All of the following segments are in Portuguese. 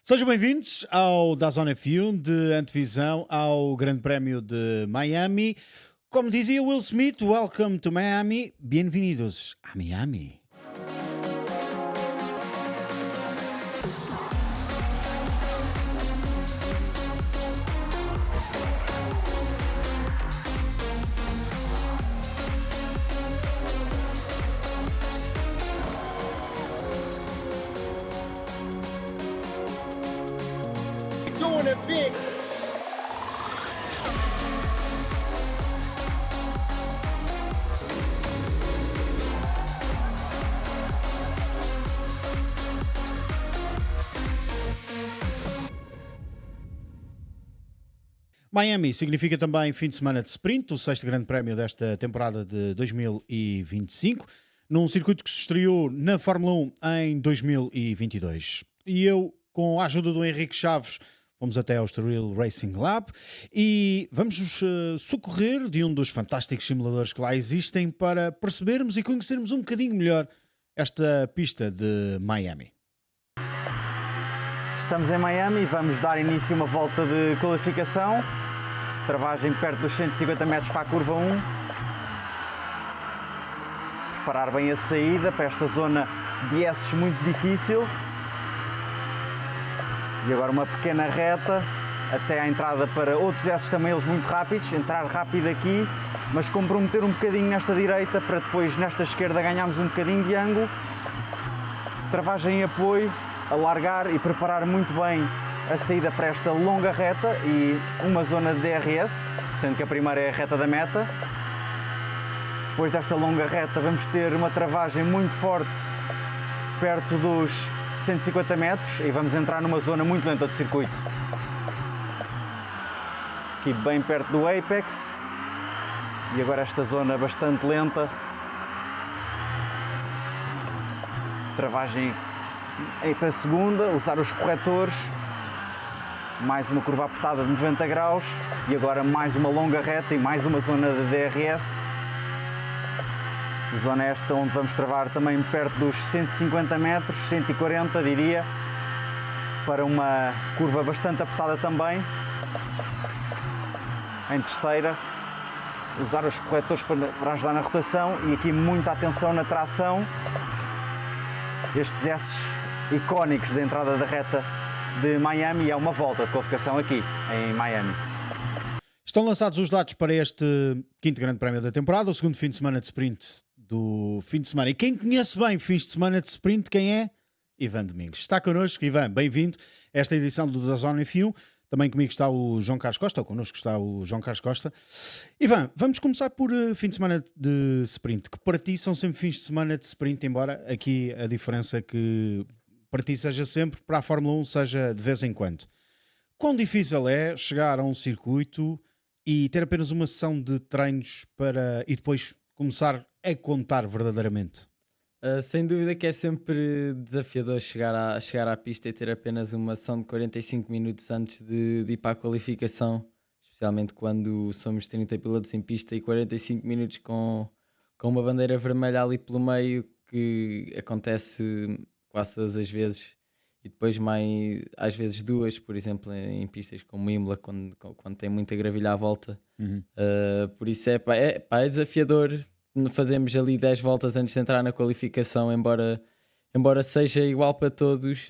Sejam bem-vindos ao DAZN F1 de antevisão ao Grande Prémio de Miami. Como dizia Will Smith, welcome to Miami, bem-vindos a Miami. Doing it big. Miami significa também fim de semana de sprint, o sexto grande prémio desta temporada de 2025, num circuito que se estreou na Fórmula 1 em 2022. E eu, com a ajuda do Henrique Chaves, fomos até ao Estoril Racing Lab e vamos nos socorrer de um dos fantásticos simuladores que lá existem para percebermos e conhecermos um bocadinho melhor esta pista de Miami. Estamos em Miami e vamos dar início a uma volta de qualificação. Travagem perto dos 150 metros para a curva 1. Preparar bem a saída para esta zona de S's muito difícil. E agora uma pequena reta até à entrada para outros S's também eles muito rápidos. Entrar rápido aqui, mas comprometer um bocadinho nesta direita para depois nesta esquerda ganharmos um bocadinho de ângulo. Travagem em apoio, alargar e preparar muito bem a saída para esta longa reta e uma zona de DRS, sendo que a primeira é a reta da meta. Depois desta longa reta vamos ter uma travagem muito forte perto dos 150 metros e vamos entrar numa zona muito lenta do circuito. Aqui bem perto do Apex e agora esta zona bastante lenta. Travagem aí para a segunda, usar os corretores, mais uma curva apertada de 90 graus e agora mais uma longa reta e mais uma zona de DRS. Zona esta onde vamos travar também perto dos 150 metros, 140 diria, para uma curva bastante apertada também. Em terceira, usar os corretores para ajudar na rotação e aqui muita atenção na tração. Estes S's icónicos da entrada da reta de Miami, é uma volta de qualificação aqui em Miami. Estão lançados os dados para este quinto grande prémio da temporada, o segundo fim de semana de sprint do fim de semana. E quem conhece bem fins de semana de sprint, quem é? Ivan Domingos. Está connosco, Ivan, bem-vindo a esta edição do DAZN F1. Também comigo está o João Carlos Costa, ou connosco está o João Carlos Costa. Ivan, vamos começar por fim de semana de sprint, que para ti são sempre fins de semana de sprint, embora aqui a diferença que para ti seja sempre, para a Fórmula 1 seja de vez em quando. Quão difícil é chegar a um circuito e ter apenas uma sessão de treinos para e depois começar a contar verdadeiramente? Sem dúvida que é sempre desafiador chegar à pista e ter apenas uma sessão de 45 minutos antes de ir para a qualificação, especialmente quando somos 30 pilotos em pista e 45 minutos com uma bandeira vermelha ali pelo meio, que acontece quase todas as vezes, e depois mais às vezes duas, por exemplo em pistas como Imola, quando tem muita gravilha à volta. Por isso é desafiador. Fazemos ali 10 voltas antes de entrar na qualificação, embora seja igual para todos.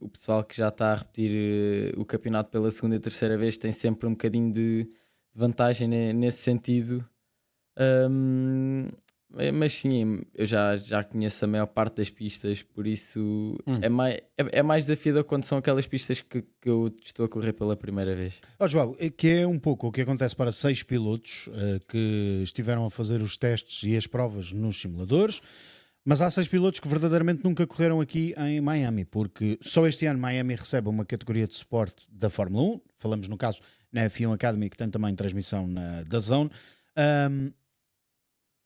O pessoal que já está a repetir o campeonato pela segunda e terceira vez tem sempre um bocadinho de vantagem nesse sentido. Mas sim, eu já conheço a maior parte das pistas, por isso é mais desafiador quando são aquelas pistas que eu estou a correr pela primeira vez. João, que é um pouco o que acontece para 6 pilotos que estiveram a fazer os testes e as provas nos simuladores, mas há 6 pilotos que verdadeiramente nunca correram aqui em Miami, porque só este ano Miami recebe uma categoria de suporte da Fórmula 1, falamos no caso na F1 Academy, que tem também transmissão na DAZN.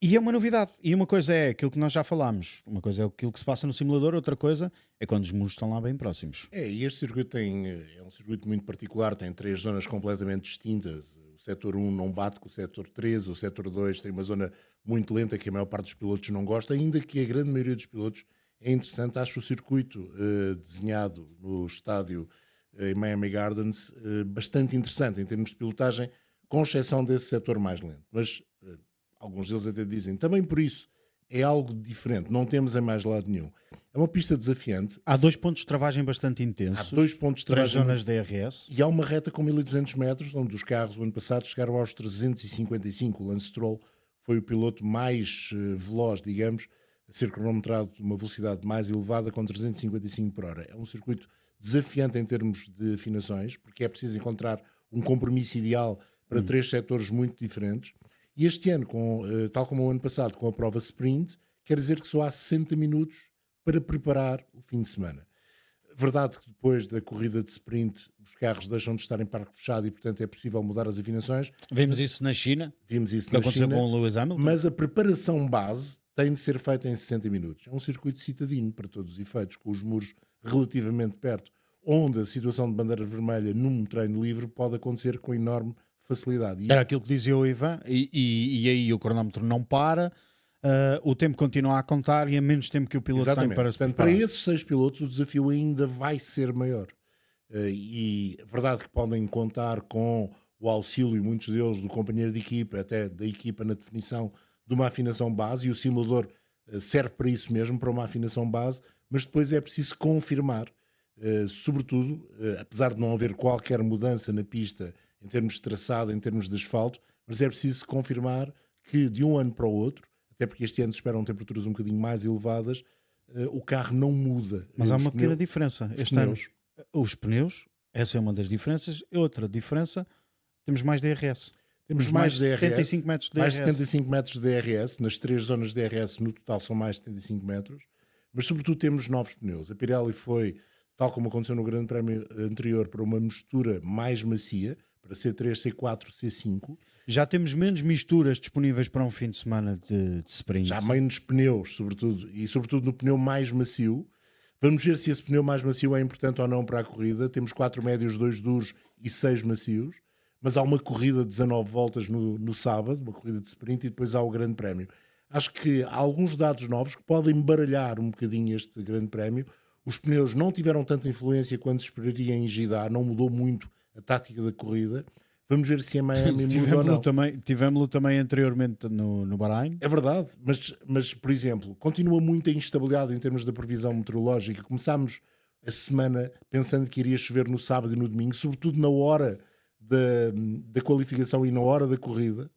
E é uma novidade. E uma coisa é aquilo que nós já falámos. Uma coisa é aquilo que se passa no simulador, outra coisa é quando os muros estão lá bem próximos. E este circuito é um circuito muito particular, tem 3 zonas completamente distintas. O setor 1 não bate com o setor 3, o setor 2 tem uma zona muito lenta que a maior parte dos pilotos não gosta, ainda que a grande maioria dos pilotos é interessante. Acho o circuito desenhado no estádio em Miami Gardens bastante interessante em termos de pilotagem, com exceção desse setor mais lento. Mas alguns deles até dizem, também por isso, é algo diferente, não temos em mais lado nenhum. É uma pista desafiante. Há 2 pontos de travagem bastante intensos. Há 2 pontos de 3 travagem zonas DRS. e há uma reta com 1200 metros, onde os carros o ano passado chegaram aos 355. O Lance Stroll foi o piloto mais veloz, digamos, a ser cronometrado de uma velocidade mais elevada com 355 por hora. É um circuito desafiante em termos de afinações, porque é preciso encontrar um compromisso ideal para 3 setores muito diferentes. E este ano, tal como o ano passado, com a prova sprint, quer dizer que só há 60 minutos para preparar o fim de semana. Verdade que depois da corrida de sprint os carros deixam de estar em parque fechado e, portanto, é possível mudar as afinações. Vimos isso na China. Vimos isso Que na aconteceu China, com o Lewis Hamilton. mas a preparação base tem de ser feita em 60 minutos. É um circuito citadino, para todos os efeitos, com os muros relativamente perto, onde a situação de bandeira vermelha num treino livre pode acontecer com enorme facilidade. E Era aquilo que dizia o Ivan, e aí o cronómetro não para, o tempo continua a contar e é menos tempo que o piloto Exatamente. tem para se Portanto, preparar. para esses 6 pilotos o desafio ainda vai ser maior. E é verdade que podem contar com o auxílio, muitos deles, do companheiro de equipa, até da equipa na definição de uma afinação base, e o simulador serve para isso mesmo, para uma afinação base, mas depois é preciso confirmar, sobretudo, apesar de não haver qualquer mudança na pista em termos de traçado, em termos de asfalto, mas é preciso confirmar que de um ano para o outro, até porque este ano se esperam temperaturas um bocadinho mais elevadas, o carro não muda. Mas há Os uma pequena pneus- diferença. os Este ano, pneus. os pneus, essa é uma das diferenças. Outra diferença, temos mais DRS. Temos mais DRS, 75 metros de mais DRS. 75 metros de DRS, nas 3 zonas de DRS no total são mais de 75 metros, mas sobretudo temos novos pneus. A Pirelli foi, tal como aconteceu no Grande Prémio anterior, para uma mistura mais macia, para C3, C4, C5. Já temos menos misturas disponíveis para um fim de semana de sprint. Já menos pneus, sobretudo, e sobretudo no pneu mais macio. Vamos ver se esse pneu mais macio é importante ou não para a corrida. Temos 4 médios, 2 duros e 6 macios, mas há uma corrida de 19 voltas no sábado, uma corrida de sprint, e depois há o Grande Prémio. Acho que há alguns dados novos que podem baralhar um bocadinho este Grande Prémio. Os pneus não tiveram tanta influência quanto se esperaria em Jeddah, não mudou muito a tática da corrida. Vamos ver se em Miami muda ou não. Tivemos-lo também anteriormente no Bahrein. É verdade, mas, por exemplo, continua muita instabilidade em termos da previsão meteorológica. Começámos a semana pensando que iria chover no sábado e no domingo, sobretudo na hora da qualificação e na hora da corrida,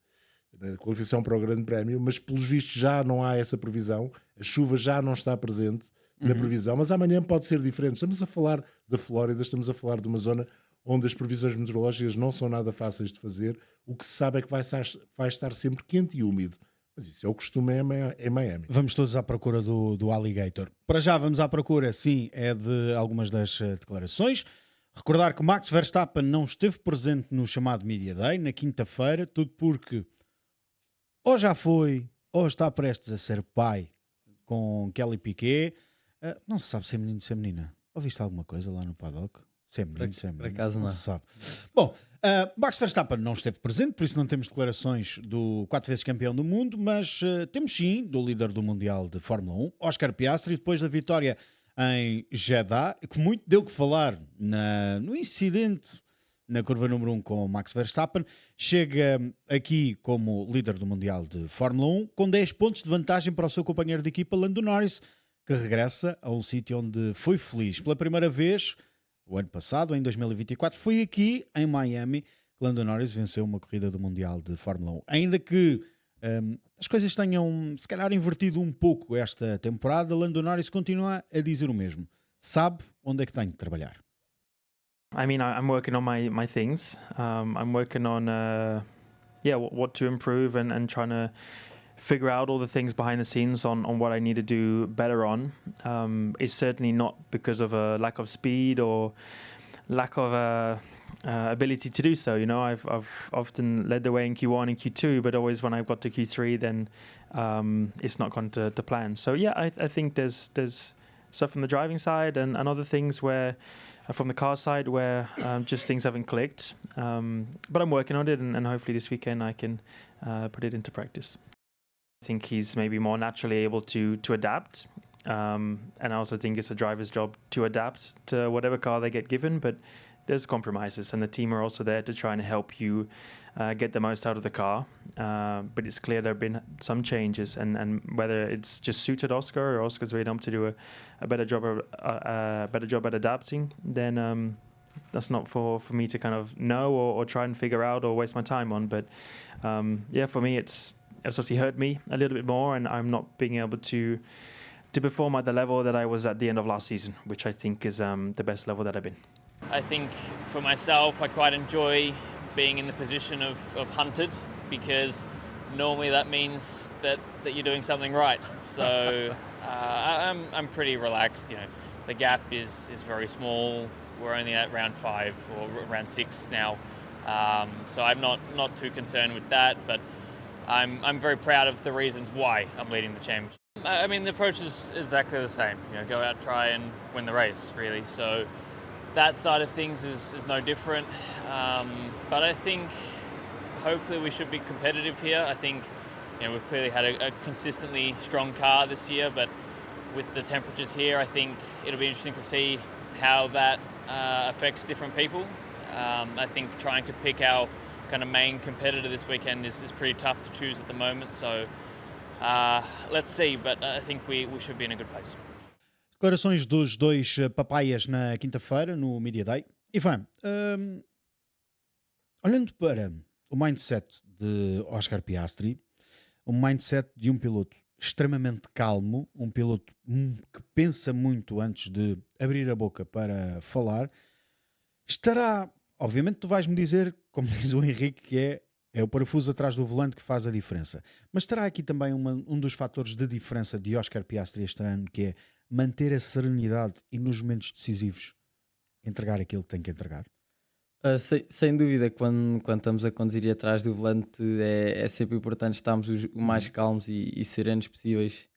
da qualificação para o Grande Prémio, mas pelos vistos já não há essa previsão, a chuva já não está presente na previsão, mas amanhã pode ser diferente. Estamos a falar da Flórida, estamos a falar de uma zona onde as previsões meteorológicas não são nada fáceis de fazer. O que se sabe é que vai estar sempre quente e úmido. Mas isso é o costume em Miami. Vamos todos à procura do Alligator. Para já vamos à procura, sim, é de algumas das declarações. Recordar que Max Verstappen não esteve presente no chamado Media Day, na quinta-feira, tudo porque ou já foi, ou está prestes a ser pai com Kelly Piquet. Não se sabe se é menino ou se é menina. Ouviste alguma coisa lá no paddock? Se é menino, se é menina. Por acaso não. Se sabe. Bom, Max Verstappen não esteve presente, por isso não temos declarações do 4 vezes campeão do mundo, mas temos sim do líder do Mundial de Fórmula 1, Oscar Piastri, depois da vitória em Jeddah, que muito deu que falar no incidente na curva número 1 com Max Verstappen, chega aqui como líder do Mundial de Fórmula 1, com 10 pontos de vantagem para o seu companheiro de equipa, Lando Norris, que regressa a um sítio onde foi feliz. Pela primeira vez, o ano passado, em 2024, foi aqui, em Miami, que Lando Norris venceu uma corrida do Mundial de Fórmula 1. Ainda que as coisas tenham, se calhar, invertido um pouco esta temporada, Lando Norris continua a dizer o mesmo. Sabe onde é que tem de trabalhar. I mean, I'm working on my things. I'm working on, what to improve and trying to figure out all the things behind the scenes on what I need to do better on. It's certainly not because of a lack of speed or lack of ability to do so. You know, I've often led the way in Q1 and Q2, but always when I've got to Q3, then it's not gone to plan. So yeah, I think there's stuff from the driving side and other things where from the car side where just things haven't clicked. But I'm working on it, and hopefully this weekend I can put it into practice. I think he's maybe more naturally able to adapt. And I also think it's a driver's job to adapt to whatever car they get given, but there's compromises, and the team are also there to try and help you get the most out of the car. But it's clear there have been some changes, and whether it's just suited Oscar or Oscar's been able to do a better job at adapting, then that's not for me to kind of know or try and figure out or waste my time on. But for me, it's obviously hurt me a little bit more, and I'm not being able to perform at the level that I was at the end of last season, which I think is the best level that I've been. I think for myself, I quite enjoy being in the position of hunted, because normally that means that you're doing something right. So I'm pretty relaxed. The gap is very small. We're only at round 5 or round 6 now, so I'm not too concerned with that. But I'm very proud of the reasons why I'm leading the championship. I mean, the approach is exactly the same. Go out, try and win the race, really. So that side of things is no different. But I think hopefully we should be competitive here. I think we've clearly had a consistently strong car this year, but with the temperatures here, I think it'll be interesting to see how that affects different people. I think trying to pick our kind of main competitor this weekend is pretty tough to choose at the moment. So let's see, but I think we should be in a good place. Declarações dos dois papaias na quinta-feira, no Media Day. Ivan, olhando para o mindset de Oscar Piastri, um mindset de um piloto extremamente calmo, um piloto que pensa muito antes de abrir a boca para falar, estará, obviamente tu vais-me dizer, como diz o Henrique, que é o parafuso atrás do volante que faz a diferença, mas estará aqui também um dos fatores de diferença de Oscar Piastri este ano, que é manter a serenidade e nos momentos decisivos entregar aquilo que tem que entregar? Sem dúvida, quando estamos a conduzir atrás do volante é sempre importante estarmos o mais calmos e serenos possíveis,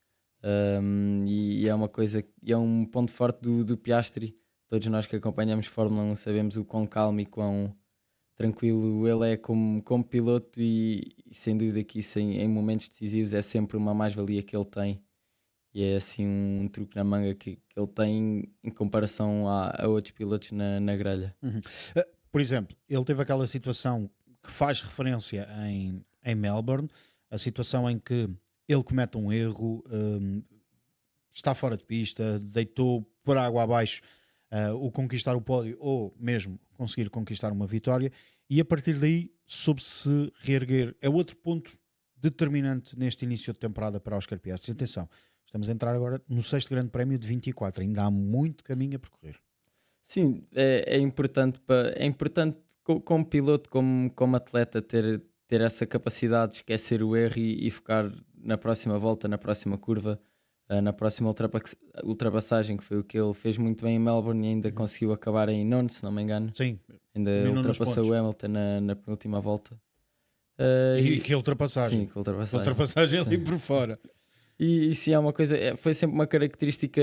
e é uma coisa, é um ponto forte do Piastri. Todos nós que acompanhamos Fórmula 1 sabemos o quão calmo e quão tranquilo ele é como piloto, e sem dúvida que isso em momentos decisivos é sempre uma mais-valia que ele tem, e é assim um truque na manga que ele tem em comparação a outros pilotos na grelha. Por exemplo, ele teve aquela situação que faz referência em Melbourne, a situação em que ele comete um erro, está fora de pista, deitou por água abaixo o conquistar o pódio ou mesmo conseguir conquistar uma vitória, e a partir daí soube-se reerguer. É outro ponto determinante neste início de temporada para Oscar Piastri. Atenção, estamos a entrar agora no 6º Grande Prémio de 24, ainda há muito caminho a percorrer. Sim, é importante como piloto, como atleta, ter essa capacidade de esquecer o erro e focar na próxima volta, na próxima curva, na próxima ultrapassagem, que foi o que ele fez muito bem em Melbourne, e ainda conseguiu acabar em nono, se não me engano. Sim, ainda ultrapassou o Hamilton na penúltima volta. E que ultrapassagem! Sim, que ultrapassagem. Ultrapassagem ali por fora. E sim, é uma coisa, foi sempre uma característica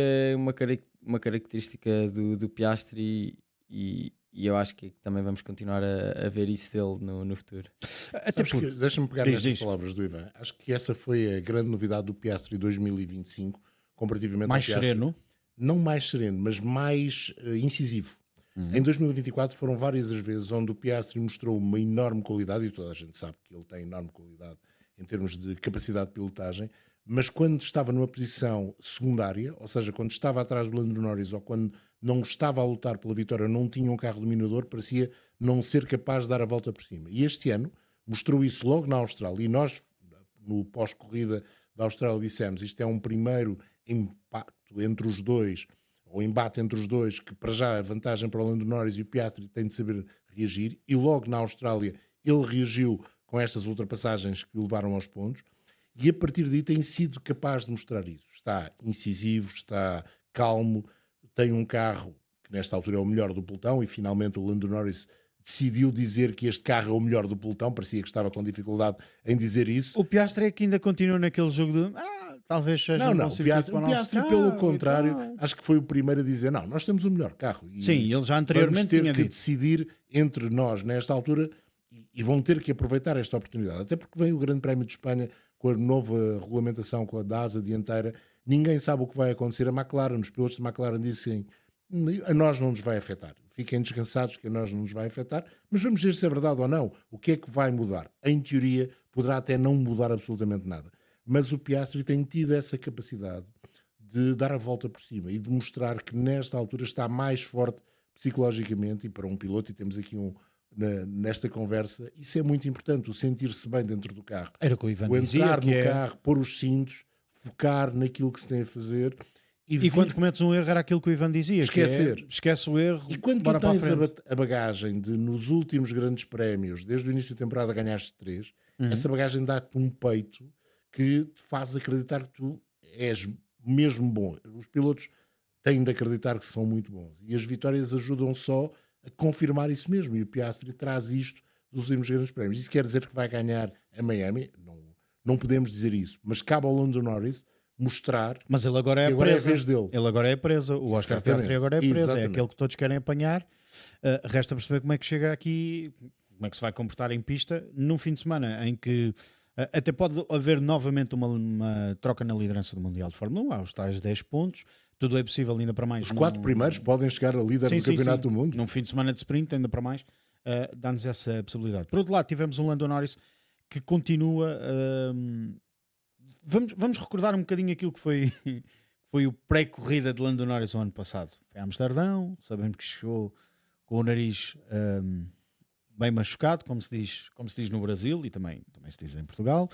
do Piastri, e eu acho que também vamos continuar a ver isso dele no futuro. Até porque, deixa-me pegar nestas palavras do Ivan. Acho que essa foi a grande novidade do Piastri 2025, comparativamente mais ao Piastri. Sereno? Não mais sereno, mas mais incisivo. Em 2024 foram várias as vezes onde o Piastri mostrou uma enorme qualidade, e toda a gente sabe que ele tem enorme qualidade em termos de capacidade de pilotagem, mas quando estava numa posição secundária, ou seja, quando estava atrás do Lando Norris ou quando não estava a lutar pela vitória, não tinha um carro dominador, parecia não ser capaz de dar a volta por cima. E este ano mostrou isso logo na Austrália, e nós, no pós-corrida da Austrália, dissemos isto é um primeiro impacto entre os dois, ou embate entre os dois, que para já a vantagem para o Lando Norris, e o Piastri tem de saber reagir, e logo na Austrália ele reagiu com estas ultrapassagens que o levaram aos pontos. E a partir daí tem sido capaz de mostrar isso. Está incisivo, está calmo, tem um carro que nesta altura é o melhor do pelotão, e finalmente o Lando Norris decidiu dizer que este carro é o melhor do pelotão. Parecia que estava com dificuldade em dizer isso. O Piastri é que ainda continua naquele jogo de talvez seja não, o Piastri pelo contrário, acho que foi o primeiro a dizer não, nós temos o melhor carro. E sim, ele já anteriormente tinha vamos ter que dito. decidir entre nós nesta altura, e vão ter que aproveitar esta oportunidade, até porque vem o Grande Prémio de Espanha com a nova regulamentação, com a da asa dianteira, Ninguém sabe o que vai acontecer. A McLaren, os pilotos da McLaren dizem, a nós não nos vai afetar. Fiquem descansados que a nós não nos vai afetar, mas vamos ver se é verdade ou não. O que é que vai mudar? Em teoria, poderá até não mudar absolutamente nada. Mas o Piastri tem tido essa capacidade de dar a volta por cima e de mostrar que nesta altura está mais forte psicologicamente, e para um piloto, e temos aqui nesta conversa, isso é muito importante, o sentir-se bem dentro do carro. Era o que o Ivan O dizia, entrar que no carro, pôr os cintos, focar naquilo que se tem a fazer. E quando cometes um erro era aquilo que o Ivan dizia, Esquecer. que é, esquece o erro, E quando bora tu para a tens frente. a bagagem de, nos últimos grandes prémios, desde o início da temporada ganhaste 3, essa bagagem dá-te um peito que te faz acreditar que tu és mesmo bom. Os pilotos têm de acreditar que são muito bons. E as vitórias ajudam só a confirmar isso mesmo. E o Piastri traz isto dos últimos grandes prémios. Isso quer dizer que vai ganhar a Miami? Não podemos dizer isso. Mas cabe ao Lando Norris mostrar Mas ele agora é que a agora é a presa. vez dele. Ele agora é presa. O Oscar Exatamente. Piastri agora é presa. É Exatamente. aquele que todos querem apanhar. Resta perceber como é que chega aqui, como é que se vai comportar em pista num fim de semana em que até pode haver novamente uma troca na liderança do Mundial de Fórmula 1. Há os tais 10 pontos. Tudo é possível ainda para mais. Os 4 primeiros podem chegar a líder do Campeonato do Mundo. Num fim de semana de sprint, ainda para mais, dá-nos essa possibilidade. Por outro lado, tivemos um Lando Norris que continua. Vamos recordar um bocadinho aquilo que foi o pré-corrida de Lando Norris no ano passado. Foi a Amsterdão, sabemos que chegou com o nariz bem machucado, como se diz no Brasil e também se diz em Portugal.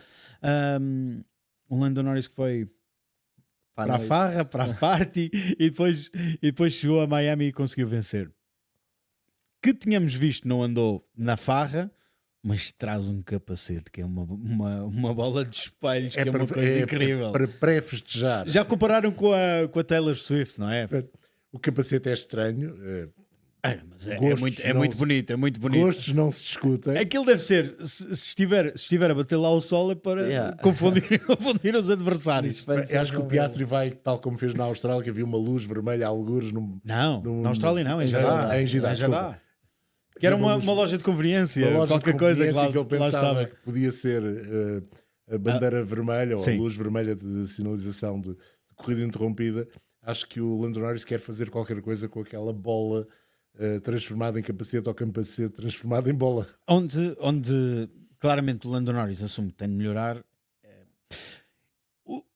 Um Lando Norris que foi para a farra, para a party e depois chegou a Miami e conseguiu vencer. Que tínhamos visto não andou na farra, mas traz um capacete que é uma bola de espelhos, que é uma coisa incrível. Para pré-festejar. Já compararam com a Taylor Swift, não é? O capacete é estranho. Mas é muito bonito, é muito bonito. Gostos não se discutem. Aquilo deve ser, se estiver a bater lá o sol, é para confundir os adversários. Eu acho que o Piastri vai, tal como fez na Austrália, que havia uma luz vermelha a algures Não, na Austrália não, em Jeddah. Em Jeddah. Que era uma loja de conveniência, qualquer coisa que ele lá pensava estava. que podia ser a bandeira vermelha ou sim. a luz vermelha de sinalização de corrida interrompida. Acho que o Lando Norris quer fazer qualquer coisa com aquela bola transformada em capacete ou capacete transformado em bola. Onde claramente o Lando Norris assume que tem de melhorar.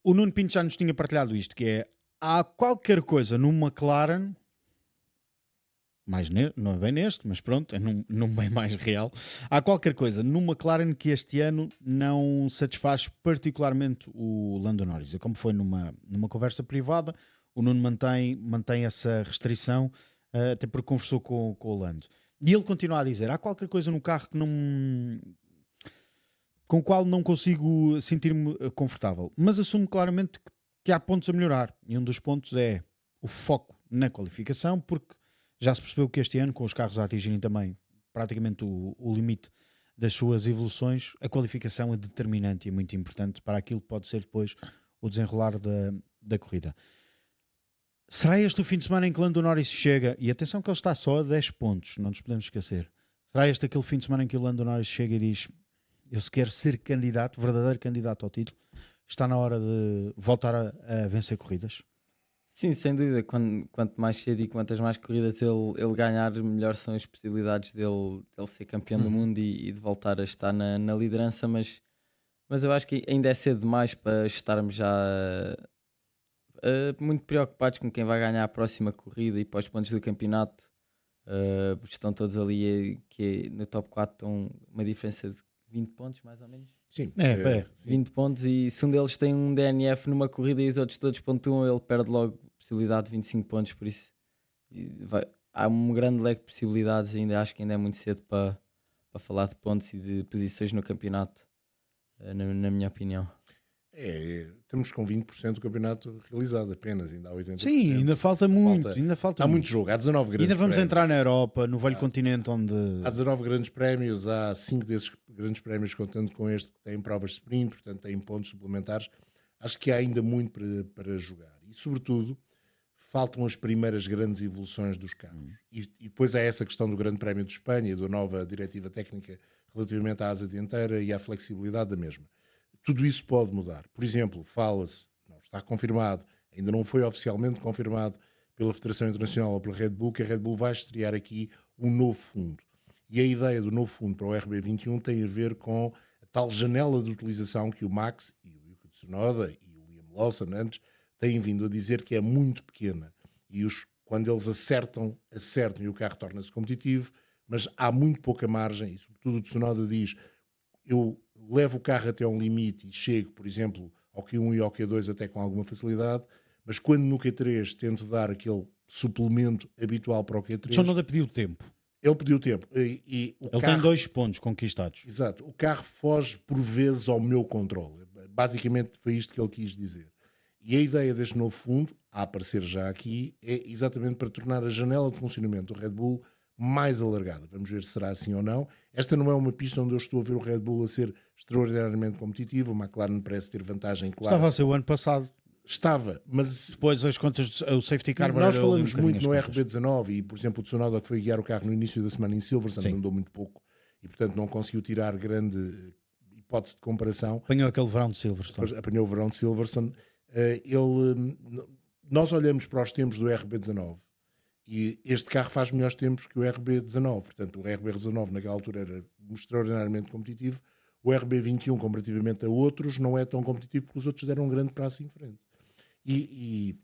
O Nuno Pinto já nos tinha partilhado isto, que é, há qualquer coisa no McLaren, não é bem neste, mas pronto, é num bem mais real, há qualquer coisa no McLaren que este ano não satisfaz particularmente o Lando Norris. É como foi numa conversa privada, o Nuno mantém essa restrição, até porque conversou com o Lando. E ele continua a dizer, há qualquer coisa no carro com o qual não consigo sentir-me confortável, mas assumo claramente que há pontos a melhorar, e um dos pontos é o foco na qualificação, porque já se percebeu que este ano, com os carros a atingirem também praticamente o limite das suas evoluções, a qualificação é determinante e muito importante para aquilo que pode ser depois o desenrolar da corrida. Será este o fim de semana em que Lando Norris chega, e atenção que ele está só a 10 pontos, não nos podemos esquecer, será este aquele fim de semana em que o Lando Norris chega e diz, eu se quero ser candidato, verdadeiro candidato ao título, está na hora de voltar a vencer corridas? Sim, sem dúvida. Quanto mais cedo e quantas mais corridas ele ganhar, melhor são as possibilidades dele ser campeão do mundo e de voltar a estar na liderança. Mas eu acho que ainda é cedo demais para estarmos já muito preocupados com quem vai ganhar a próxima corrida e para os pontos do campeonato. Estão todos ali que no top 4 estão uma diferença de 20 pontos, mais ou menos. Sim, 20 pontos, e se um deles tem um DNF numa corrida e os outros todos pontuam, ele perde logo a possibilidade de 25 pontos, por isso há um grande leque de possibilidades. Ainda acho que ainda é muito cedo para falar de pontos e de posições no campeonato, na minha opinião. Estamos com 20% do campeonato realizado apenas, ainda há 80%. Sim, ainda falta muito. Há muito jogo, há 19 grandes Ainda vamos prémios. entrar na Europa, no velho continente, onde... Há 19 grandes prémios, há 5 desses grandes prémios, contando com este que tem provas de sprint, portanto tem pontos suplementares. Acho que há ainda muito para jogar. E, sobretudo, faltam as primeiras grandes evoluções dos carros. E depois há essa questão do Grande Prémio de Espanha e da nova diretiva técnica relativamente à asa dianteira e à flexibilidade da mesma. Tudo isso pode mudar. Por exemplo, fala-se, nós está confirmado, ainda não foi oficialmente confirmado pela Federação Internacional ou pela Red Bull, que a Red Bull vai estrear aqui um novo fundo. E a ideia do novo fundo para o RB21 tem a ver com a tal janela de utilização que o Max e o Yuki Tsunoda e o Liam Lawson antes têm vindo a dizer que é muito pequena. E quando eles acertam e o carro torna-se competitivo, mas há muito pouca margem, e sobretudo o Tsunoda diz, eu levo o carro até um limite e chego, por exemplo, ao Q1 e ao Q2 até com alguma facilidade, mas quando no Q3 tento dar aquele suplemento habitual para o Q3... O Tsunoda pediu tempo. Ele pediu tempo. E o Ele carro, tem 2 pontos conquistados. Exato. O carro foge por vezes ao meu controle. Basicamente foi isto que ele quis dizer. E a ideia deste novo fundo, a aparecer já aqui, é exatamente para tornar a janela de funcionamento do Red Bull mais alargada. Vamos ver se será assim ou não. Esta não é uma pista onde eu estou a ver o Red Bull a ser extraordinariamente competitivo. O McLaren parece ter vantagem clara. Estava a ser o ano passado. Estava, mas depois as contas, o safety car... nós falamos muito no RB19 e, por exemplo, o Tsunoda, que foi guiar o carro no início da semana em Silverstone, andou muito pouco e, portanto, não conseguiu tirar grande hipótese de comparação. Apanhou aquele verão de Silverstone. Apanhou o verão de Silverstone. Nós olhamos para os tempos do RB19 e este carro faz melhores tempos que o RB19. Portanto, o RB19 naquela altura era extraordinariamente competitivo. O RB21, comparativamente a outros, não é tão competitivo porque os outros deram um grande passo em frente. E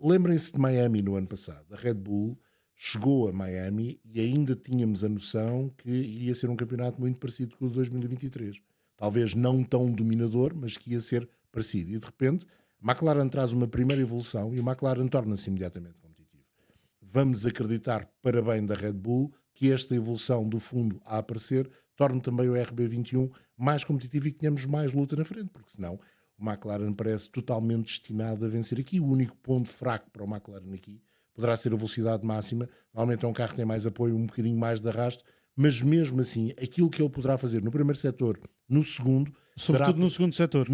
lembrem-se de Miami no ano passado. A Red Bull chegou a Miami e ainda tínhamos a noção que iria ser um campeonato muito parecido com o de 2023. Talvez não tão dominador, mas que ia ser parecido. E de repente, a McLaren traz uma primeira evolução e o McLaren torna-se imediatamente competitivo. Vamos acreditar, para bem da Red Bull, que esta evolução do fundo a aparecer torne também o RB21 mais competitivo e que tenhamos mais luta na frente, porque senão o McLaren parece totalmente destinado a vencer aqui. O único ponto fraco para o McLaren aqui poderá ser a velocidade máxima. Normalmente é um carro que tem mais apoio, um bocadinho mais de arrasto, mas mesmo assim, aquilo que ele poderá fazer no primeiro setor, no segundo... Sobretudo no segundo setor.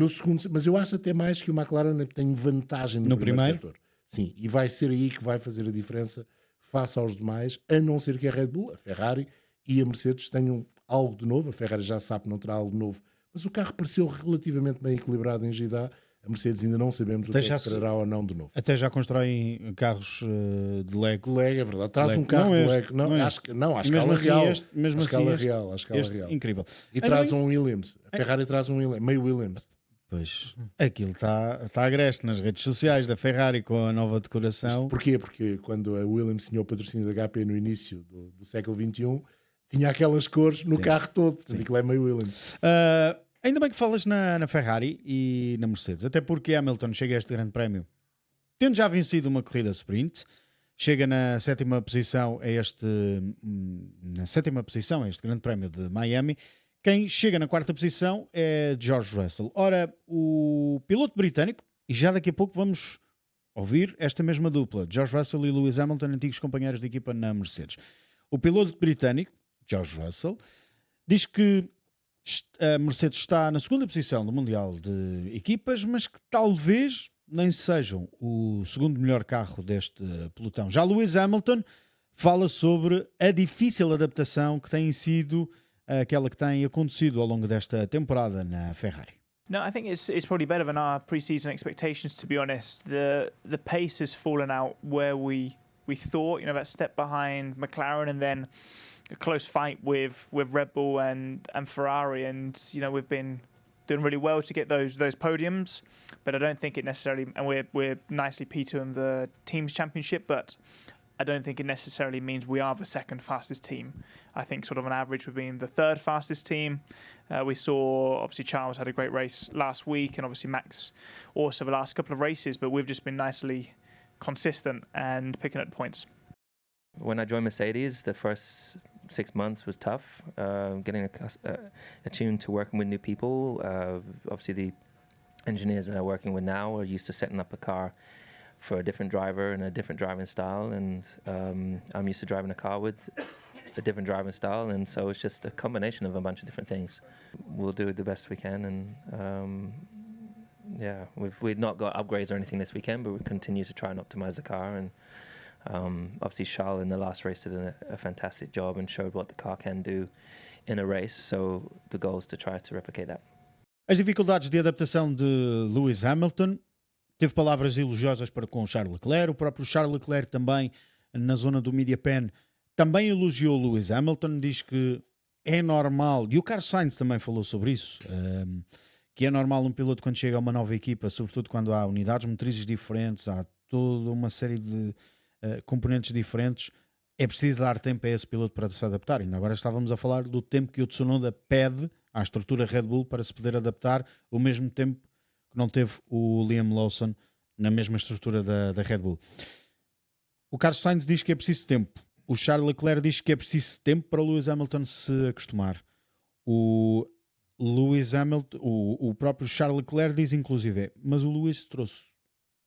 Mas eu acho até mais que o McLaren tem vantagem no primeiro setor. Sim, e vai ser aí que vai fazer a diferença face aos demais, a não ser que a Red Bull, a Ferrari e a Mercedes tenham algo de novo. A Ferrari já sabe que não terá algo de novo, mas o carro pareceu relativamente bem equilibrado em Jeddah. A Mercedes ainda não sabemos o que é que trará ou não de novo. Até já constroem carros de Lego. Lego, é verdade. Traz um carro de Lego. Não, à escala real. Mesmo à assim, escala real. Incrível. E traz um Williams. A Ferrari traz um meio Williams. Pois, aquilo está agreste nas redes sociais da Ferrari com a nova decoração. Porquê? Porque quando a Williams tinha o patrocínio da HP no início do século XXI, tinha aquelas cores no carro todo. Portanto, aquilo é meio Williams. Ainda bem que falas na Ferrari e na Mercedes, até porque Hamilton chega a este grande prémio tendo já vencido uma corrida sprint, chega na sétima posição a este grande prémio de Miami. Quem chega na quarta posição é George Russell. Ora, o piloto britânico, e já daqui a pouco vamos ouvir esta mesma dupla, George Russell e Lewis Hamilton, antigos companheiros de equipa na Mercedes. O piloto britânico, George Russell, diz que a Mercedes está na segunda posição do Mundial de Equipas, mas que talvez nem sejam o segundo melhor carro deste pelotão. Já Lewis Hamilton fala sobre a difícil adaptação que tem sido aquela que tem acontecido ao longo desta temporada na Ferrari. No, I think it's probably better than our pre-season expectations, to be honest. The pace has fallen out where we thought, that step behind McLaren and then a close fight with Red Bull and Ferrari, and we've been doing really well to get those podiums, but I don't think it necessarily, and we're nicely P2 in the teams championship, but I don't think it necessarily means we are the second fastest team. I think sort of on average we've been the third fastest team. We saw obviously Charles had a great race last week, and obviously Max also the last couple of races, but we've just been nicely consistent and picking up points. When I joined Mercedes, the first 6 months was tough, getting attuned to working with new people. Obviously the engineers that I'm working with now are used to setting up a car for a different driver and a different driving style, and I'm used to driving a car with a different driving style, and so it's just a combination of a bunch of different things. We'll do the best we can, and we've not got upgrades or anything this weekend, but we continue to try and optimize the car, and obviously Charles in the last race did a fantastic job and showed what the car can do in a race, so the goal is to try to replicate that. As dificuldades de adaptação de Lewis Hamilton, teve palavras elogiosas para com o Charles Leclerc. O próprio Charles Leclerc também, na zona do media pen, também elogiou o Lewis Hamilton, diz que é normal, e o Carlos Sainz também falou sobre isso, que é normal um piloto quando chega a uma nova equipa, sobretudo quando há unidades motrizes diferentes, há toda uma série de componentes diferentes, é preciso dar tempo a esse piloto para se adaptar. Ainda agora estávamos a falar do tempo que o Tsunoda pede à estrutura Red Bull para se poder adaptar, o mesmo tempo que não teve o Liam Lawson na mesma estrutura da Red Bull. O Carlos Sainz diz que é preciso tempo. O Charles Leclerc diz que é preciso tempo para o Lewis Hamilton se acostumar. O Lewis Hamilton, o próprio Charles Leclerc diz inclusive, mas o Lewis trouxe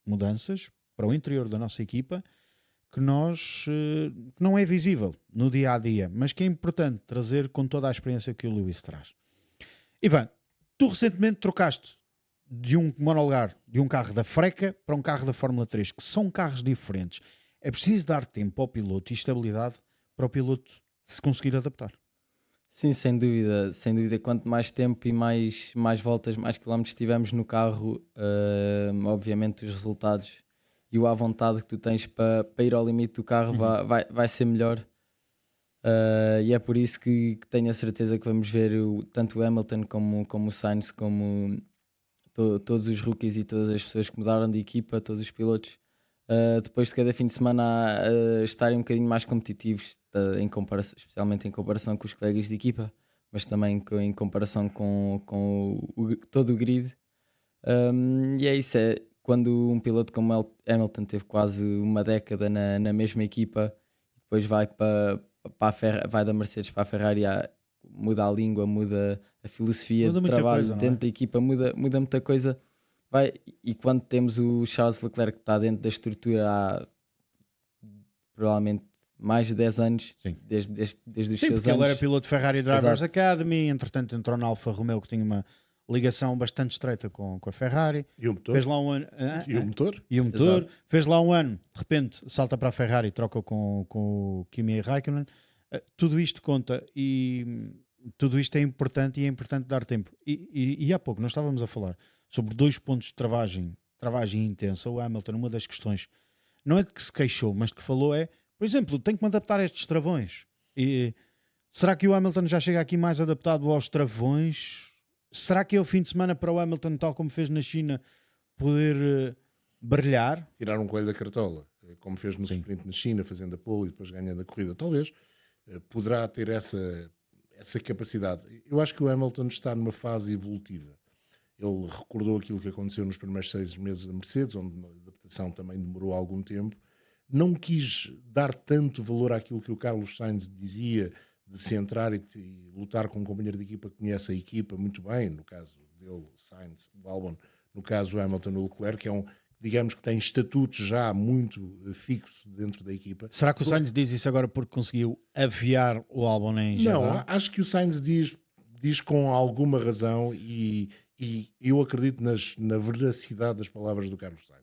mudanças para o interior da nossa equipa que não é visível no dia a dia, mas que é importante trazer com toda a experiência que o Lewis traz. Ivan, tu recentemente trocaste de um monolugar de um carro da Freca para um carro da Fórmula 3, que são carros diferentes. É preciso dar tempo ao piloto e estabilidade para o piloto se conseguir adaptar. Sim, sem dúvida. Sem dúvida, quanto mais tempo e mais voltas, mais quilómetros tivermos no carro, obviamente os resultados e o à vontade que tu tens para ir ao limite do carro vai ser melhor. E é por isso que tenho a certeza que vamos ver tanto o Hamilton como o Sainz, como todos os rookies e todas as pessoas que mudaram de equipa, todos os pilotos, depois de cada fim de semana estarem um bocadinho mais competitivos, especialmente em comparação com os colegas de equipa, mas também em comparação com todo o grid. E é isso, quando um piloto como Hamilton teve quase uma década na mesma equipa, depois vai vai da Mercedes para a Ferrari, muda a língua, muda a filosofia de trabalho dentro da equipa, muda muita coisa. E quando temos o Charles Leclerc que está dentro da estrutura há provavelmente mais de 10 anos, desde os seus anos. Porque ele era piloto de Ferrari Drivers Academy, entretanto entrou na Alfa Romeo, que tinha uma ligação bastante estreita com a Ferrari. E o motor? Fez lá um ano. E o motor? Fez lá um ano, de repente salta para a Ferrari e troca com o Kimi Raikkonen. Tudo isto conta e tudo isto é importante e é importante dar tempo. E há pouco nós estávamos a falar sobre 2 pontos de travagem intensa. O Hamilton, uma das questões, não é de que se queixou, mas de que falou por exemplo, tenho que me adaptar a estes travões. E será que o Hamilton já chega aqui mais adaptado aos travões? Será que é o fim de semana para o Hamilton, tal como fez na China, poder brilhar? Tirar um coelho da cartola, como fez no sprint na China, fazendo a pole e depois ganhando a corrida. Talvez poderá ter essa capacidade. Eu acho que o Hamilton está numa fase evolutiva. Ele recordou aquilo que aconteceu nos primeiros 6 meses da Mercedes, onde a adaptação também demorou algum tempo. Não quis dar tanto valor àquilo que o Carlos Sainz dizia, de se entrar e lutar com um companheiro de equipa que conhece a equipa muito bem, no caso dele, Sainz, o Albon, no caso o Hamilton, o Leclerc, que é digamos que tem estatuto já muito fixo dentro da equipa. Será que o Sainz diz isso agora porque conseguiu aviar o Albon em Jeddah? Não, acho que o Sainz diz com alguma razão e eu acredito na veracidade das palavras do Carlos Sainz.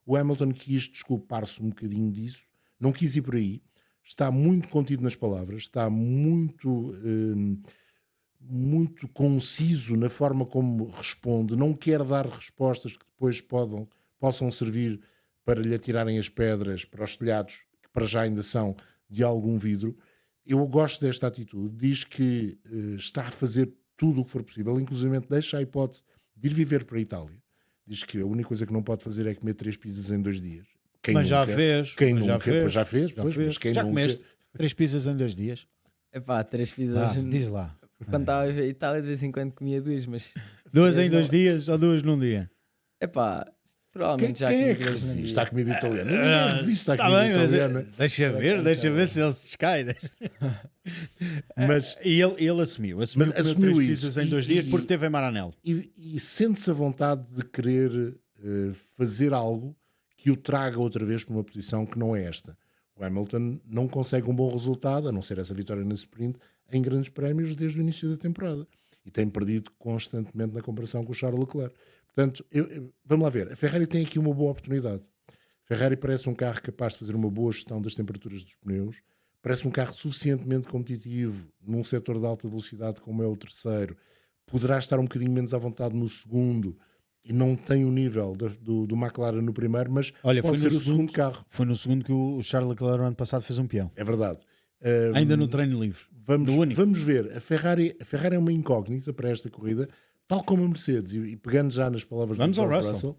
O Hamilton quis desculpar-se um bocadinho disso, não quis ir por aí, está muito contido nas palavras, está muito conciso na forma como responde, não quer dar respostas que depois possam servir para lhe atirarem as pedras para os telhados, que para já ainda são de algum vidro. Eu gosto desta atitude, diz que está a fazer tudo o que for possível, inclusive deixa a hipótese de ir viver para a Itália. Diz que a única coisa que não pode fazer é comer 3 pizzas em 2 dias. Mas já fez. Já fez. Já comeste 3 pizzas em 2 dias? 3 pizzas. Diz lá. Quando estava em Itália, de vez em quando comia 2, mas 2 em 2 dias ou 2 num dia? Provavelmente já quem é que resiste à comida italiana? Ninguém resiste à comida italiana. Deixa ver se ele se descai. Mas ele assumiu que comeu 3 pizzas em 2 dias porque teve em Maranello. E sente-se a vontade de querer fazer algo que o traga outra vez para uma posição que não é esta. O Hamilton não consegue um bom resultado, a não ser essa vitória no sprint, em grandes prémios desde o início da temporada. E tem perdido constantemente na comparação com o Charles Leclerc. Portanto, vamos lá ver. A Ferrari tem aqui uma boa oportunidade. A Ferrari parece um carro capaz de fazer uma boa gestão das temperaturas dos pneus. Parece um carro suficientemente competitivo num setor de alta velocidade como é o terceiro. Poderá estar um bocadinho menos à vontade no segundo e não tem o nível do McLaren no primeiro, mas Olha, pode ser o segundo carro. Foi no segundo que o Charles Leclerc ano passado fez um peão. É verdade. Ainda no treino livre. Vamos ver. A Ferrari é uma incógnita para esta corrida, tal como a Mercedes. E pegando já nas palavras Vamos do ao George Russell.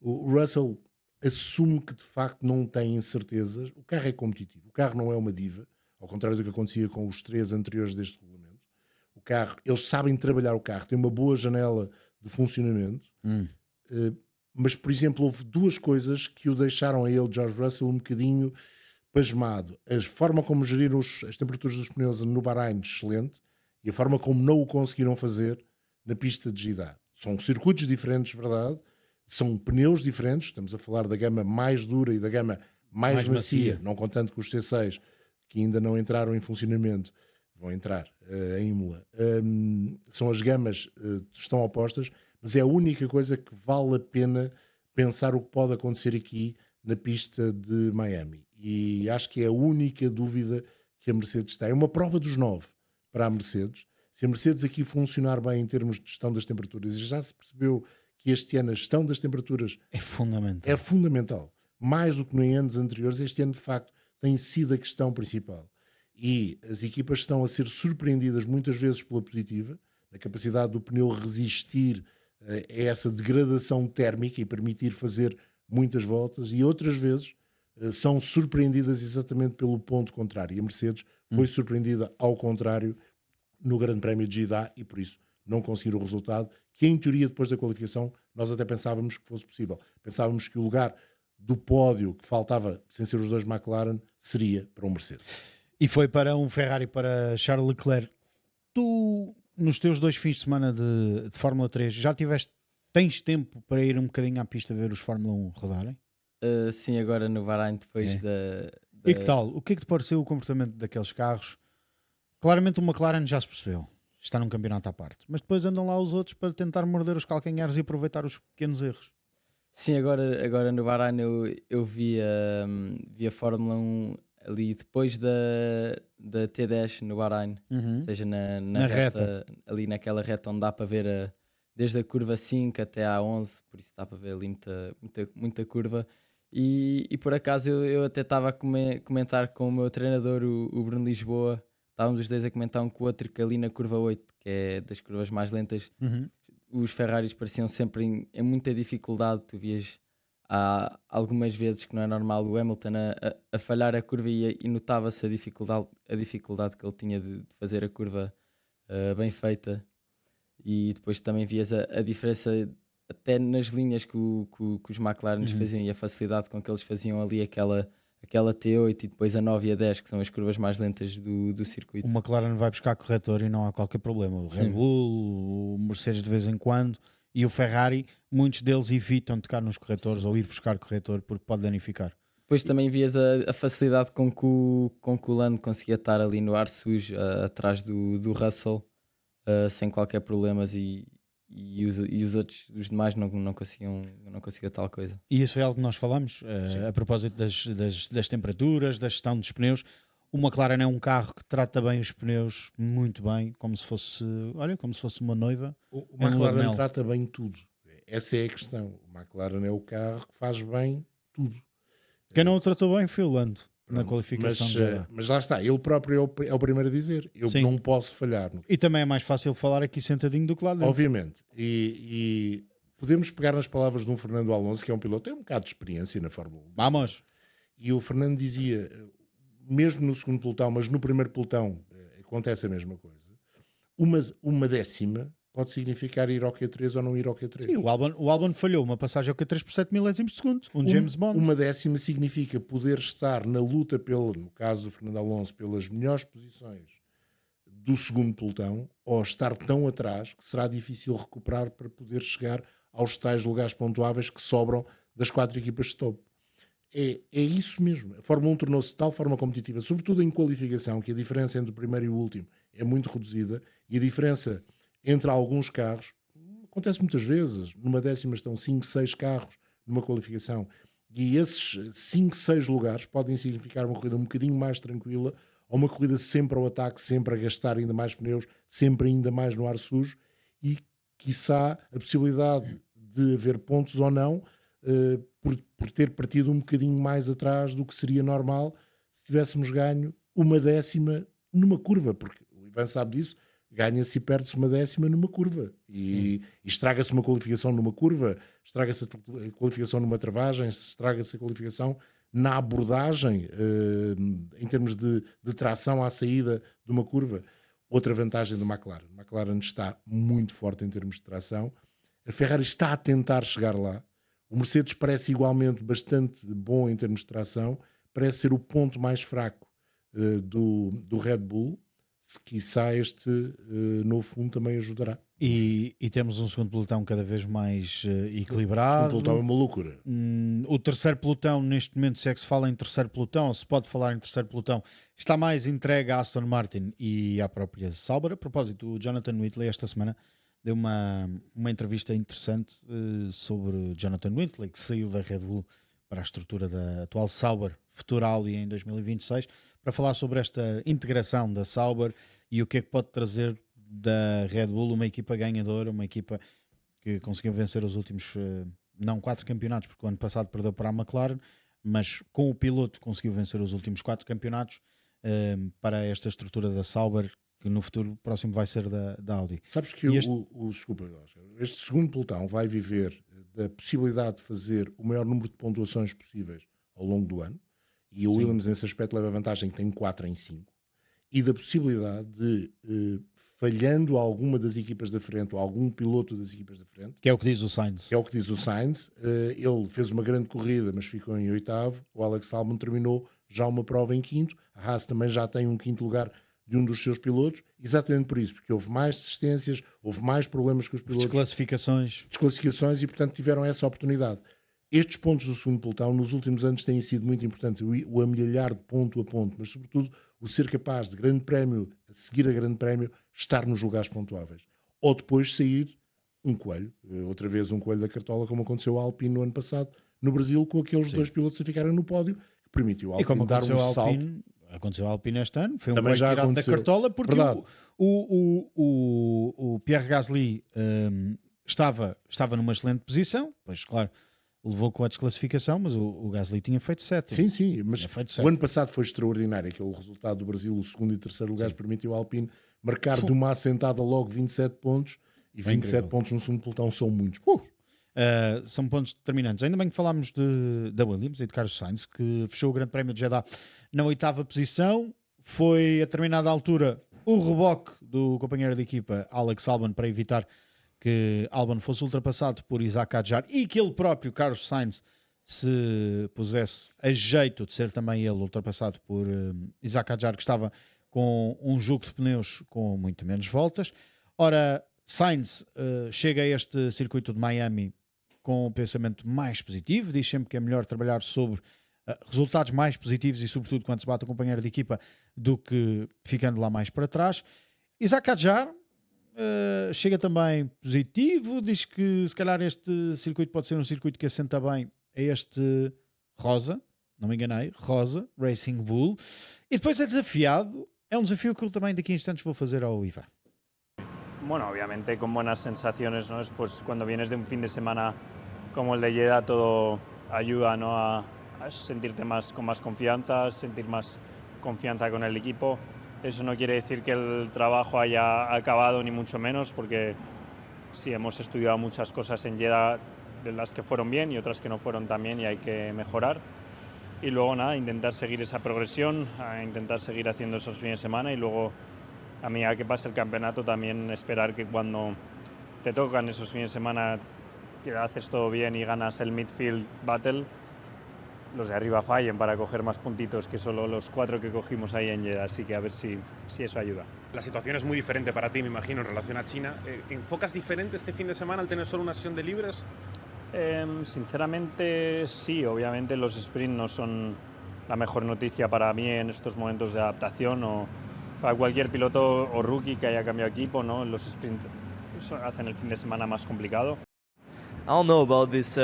o Russell assume que de facto não tem incertezas. O carro é competitivo. O carro não é uma diva, ao contrário do que acontecia com os 3 anteriores deste regulamento. O carro, eles sabem trabalhar o carro, tem uma boa janela de funcionamento. Mas, por exemplo, houve 2 coisas que o deixaram a ele, George Russell, um bocadinho pasmado. A forma como geriram as temperaturas dos pneus no Bahrein, excelente, e a forma como não o conseguiram fazer na pista de Jeddah. São circuitos diferentes, verdade? São pneus diferentes, estamos a falar da gama mais dura e da gama mais macia, não contando com os C6, que ainda não entraram em funcionamento, vão entrar em Imola. São as gamas que estão opostas, mas é a única coisa que vale a pena pensar o que pode acontecer aqui na pista de Miami. E acho que é a única dúvida que a Mercedes tem. É uma prova dos 9 para a Mercedes. Se a Mercedes aqui funcionar bem em termos de gestão das temperaturas, e já se percebeu que este ano a gestão das temperaturas é fundamental. É fundamental. Mais do que em anos anteriores, este ano de facto tem sido a questão principal. E as equipas estão a ser surpreendidas muitas vezes pela positiva, na capacidade do pneu resistir a essa degradação térmica e permitir fazer muitas voltas, e outras vezes são surpreendidas exatamente pelo ponto contrário. E a Mercedes foi surpreendida ao contrário no Grande Prémio de Jeddah e por isso não conseguiram o resultado que, em teoria, depois da qualificação, nós até pensávamos que fosse possível. Pensávamos que o lugar do pódio que faltava, sem ser os 2 McLaren, seria para um Mercedes. E foi para um Ferrari para Charles Leclerc. Tu, nos teus 2 fins de semana de Fórmula 3, já tens tempo para ir um bocadinho à pista ver os Fórmula 1 rodarem? Sim, agora no Bahrein, depois E que tal? O que é que te pareceu o comportamento daqueles carros? Claramente o McLaren já se percebeu, está num campeonato à parte, mas depois andam lá os outros para tentar morder os calcanhares e aproveitar os pequenos erros. Sim, agora no Bahrein eu vi a Fórmula 1 ali depois da T10 no Bahrein, ou seja, na reta, ali naquela reta onde dá para ver desde a curva 5 até à 11, por isso dá para ver ali muita curva. E por acaso eu até estava a comentar com o meu treinador, o Bruno Lisboa, estávamos os 2 a comentar um com o outro, que ali na curva 8, que é das curvas mais lentas, os Ferraris pareciam sempre em muita dificuldade. Tu vias há algumas vezes, que não é normal, o Hamilton a falhar a curva e notava-se a dificuldade que ele tinha de fazer a curva bem feita. E depois também vias a diferença até nas linhas que os McLaren faziam e a facilidade com que eles faziam ali aquela T8 e depois a 9 e a 10, que são as curvas mais lentas do circuito. O McLaren vai buscar corretor e não há qualquer problema. O Red Bull, o Mercedes de vez em quando, e o Ferrari, muitos deles evitam tocar nos corretores ou ir buscar corretor porque pode danificar. Depois também vias a facilidade com que o Lando conseguia estar ali no ar sujo, atrás do Russell, sem qualquer problemas, e os outros, os demais, não conseguiam tal coisa. E isso é algo que nós falamos a propósito das temperaturas, da gestão dos pneus. O McLaren é um carro que trata bem os pneus muito bem, como se fosse uma noiva. O McLaren trata bem tudo. Essa é a questão. O McLaren é o carro que faz bem tudo. Quem não o tratou bem foi o Lando na qualificação. Mas lá está, ele próprio é o primeiro a dizer: eu não posso falhar. E também é mais fácil falar aqui sentadinho do que lá dentro. Obviamente. E podemos pegar nas palavras de um Fernando Alonso, que é um piloto, tem um bocado de experiência na Fórmula 1. Vamos! E o Fernando dizia, mesmo no segundo pelotão, mas no primeiro pelotão acontece a mesma coisa. Uma décima pode significar ir ao Q3 ou não ir ao Q3. Sim, o Albon falhou uma passagem ao Q3 por 7 milésimos de segundo. James Bond. Uma décima significa poder estar na luta, no caso do Fernando Alonso, pelas melhores posições do segundo pelotão, ou estar tão atrás que será difícil recuperar para poder chegar aos tais lugares pontuáveis que sobram das 4 equipas de topo. É isso mesmo. A Fórmula 1 tornou-se de tal forma competitiva, sobretudo em qualificação, que a diferença entre o primeiro e o último é muito reduzida, e a diferença entre alguns carros acontece muitas vezes. Numa décima estão 5, 6 carros numa qualificação, e esses 5, 6 lugares podem significar uma corrida um bocadinho mais tranquila, ou uma corrida sempre ao ataque, sempre a gastar ainda mais pneus, sempre ainda mais no ar sujo, e quiçá a possibilidade de haver pontos ou não, por ter partido um bocadinho mais atrás do que seria normal se tivéssemos ganho 1/10 numa curva, porque o Ivan sabe disso, ganha-se e perde-se 1/10 numa curva e estraga-se uma qualificação numa curva, estraga-se a qualificação numa travagem, estraga-se a qualificação na abordagem em termos de tração à saída de uma curva. Outra vantagem da McLaren. A McLaren está muito forte em termos de tração, a Ferrari está a tentar chegar lá, o Mercedes parece igualmente bastante bom em termos de tração, parece ser o ponto mais fraco do Red Bull. Se quiçá este novo fundo também ajudará. E temos um segundo pelotão cada vez mais equilibrado. O segundo pelotão é uma loucura. O terceiro pelotão, neste momento, se é que se fala em terceiro pelotão, ou se pode falar em terceiro pelotão, está mais entregue à Aston Martin e à própria Sauber. A propósito, o Jonathan Whitley esta semana deu uma entrevista interessante sobre Jonathan Whitley, que saiu da Red Bull para a estrutura da atual Sauber, futura Audi em 2026, para falar sobre esta integração da Sauber e o que é que pode trazer da Red Bull, uma equipa ganhadora, uma equipa que conseguiu vencer os últimos, não 4 campeonatos, porque o ano passado perdeu para a McLaren, mas com o piloto conseguiu vencer os últimos 4 campeonatos para esta estrutura da Sauber, que no futuro próximo vai ser da Audi. Sabes que desculpa, este segundo pelotão vai viver da possibilidade de fazer o maior número de pontuações possíveis ao longo do ano, e o Williams nesse aspecto leva vantagem, que tem 4 em 5, e da possibilidade de, falhando alguma das equipas da frente, ou algum piloto das equipas da frente, que é o que diz o Sainz. Ele fez uma grande corrida, mas ficou em 8º, o Alex Albon terminou já uma prova em 5º, a Haas também já tem um 5º lugar de um dos seus pilotos, exatamente por isso, porque houve mais desistências, houve mais problemas com os pilotos. Desclassificações, e portanto tiveram essa oportunidade. Estes pontos do segundo pelotão nos últimos anos têm sido muito importantes, o amelhar de ponto a ponto, mas sobretudo o ser capaz de grande prémio, a seguir a grande prémio, estar nos lugares pontuáveis. Ou depois sair um coelho, outra vez um coelho da cartola, como aconteceu ao Alpine no ano passado, no Brasil, com aqueles dois pilotos a ficarem no pódio, que permitiu ao Alpine dar um salto. Aconteceu ao Alpine este ano, foi um também coelho já tirado aconteceu. da cartola, porque o Pierre Gasly estava numa excelente posição, pois claro, levou com a desclassificação, mas o Gasly tinha feito 7. Sim, mas o ano passado foi extraordinário, aquele resultado do Brasil, o segundo e terceiro lugar, permitiu ao Alpine marcar de uma assentada logo 27 pontos, e 27 pontos no segundo pelotão são muitos. São pontos determinantes. Ainda bem que falámos da Williams e de Carlos Sainz, que fechou o Grande Prémio de Jeddah na 8ª posição. Foi a determinada altura o reboque do companheiro de equipa Alex Albon, para evitar que Albon fosse ultrapassado por Isaac Hadjar e que ele próprio, Carlos Sainz, se pusesse a jeito de ser também ele ultrapassado por Isaac Hadjar, que estava com um jogo de pneus com muito menos voltas. Ora, Sainz chega a este circuito de Miami com um pensamento mais positivo, diz sempre que é melhor trabalhar sobre resultados mais positivos e sobretudo quando se bate o companheiro de equipa do que ficando lá mais para trás. Isaac Hadjar chega também positivo, diz que se calhar este circuito pode ser um circuito que assenta bem a este Rosa, não me enganei, Rosa, Racing Bull, e depois é desafiado, é um desafio que eu também daqui a instantes vou fazer ao Ivan. Bueno, obviamente con buenas sensaciones, ¿no? Pues cuando vienes de un fin de semana como el de Jeddah, todo ayuda, ¿no? a sentirte con más confianza, sentir más confianza con el equipo. Eso no quiere decir que el trabajo haya acabado, ni mucho menos, porque sí, hemos estudiado muchas cosas en Jeddah, de las que fueron bien y otras que no fueron tan bien, y hay que mejorar. Y luego nada, intentar seguir esa progresión, intentar seguir haciendo esos fines de semana, y luego a medida que pase el campeonato también esperar que cuando te tocan esos fines de semana que haces todo bien y ganas el midfield battle, los de arriba fallen para coger más puntitos que solo los 4 que cogimos ahí en Jeddah, así que a ver si eso ayuda. La situación es muy diferente para ti, me imagino, en relación a China. ¿Enfocas diferente este fin de semana al tener solo una sesión de libres? Sinceramente sí, obviamente los sprints no son la mejor noticia para mí en estos momentos de adaptación, o para cualquier piloto o rookie que haya cambiado equipo, ¿no? Los sprints hacen el fin de semana más complicado. I don't know about this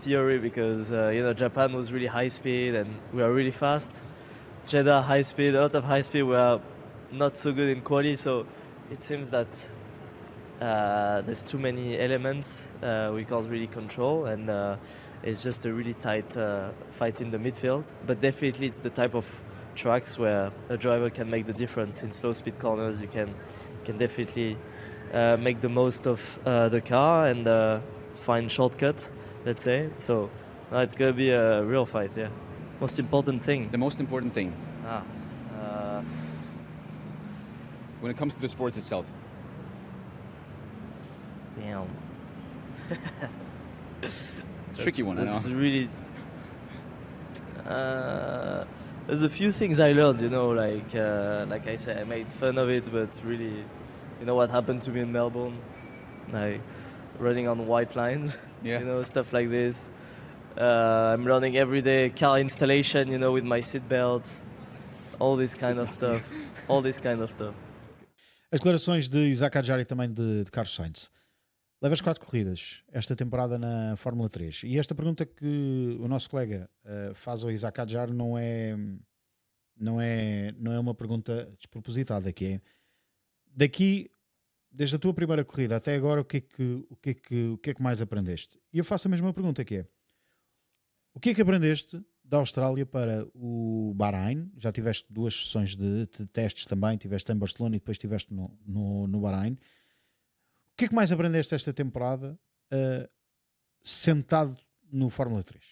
theory, because Japan was really high speed and we are really fast. Jeddah high speed, a lot of high speed. We are not so good in quali, so it seems that there's too many elements we can't really control, and it's just a really tight fight in the midfield. But definitely it's the type of tracks where a driver can make the difference. In slow speed corners you can definitely make the most of the car and find shortcuts, let's say. So it's gonna be a real fight. Yeah. Most important thing. The most important thing when it comes to the sport itself. Damn. It's a tricky one, I know. It's really. There's a few things I learned, like I said, I made fun of it, but really, what happened to me in Melbourne, like running on white lines, stuff like this. I'm learning every day car installation, with my seat belts, all this kind of stuff. As declarações de Isaac Hadjar e também de Carlos Sainz. Levas 4 corridas esta temporada na Fórmula 3 e esta pergunta que o nosso colega faz ao Isaac Hadjar não é uma pergunta despropositada, que é daqui, desde a tua primeira corrida até agora, o que é que mais aprendeste? E eu faço a mesma pergunta, que é o que é que aprendeste da Austrália para o Bahrein? Já tiveste 2 sessões de testes também, tiveste em Barcelona e depois estiveste no Bahrein. O que é que mais aprendeste esta temporada sentado no Fórmula 3?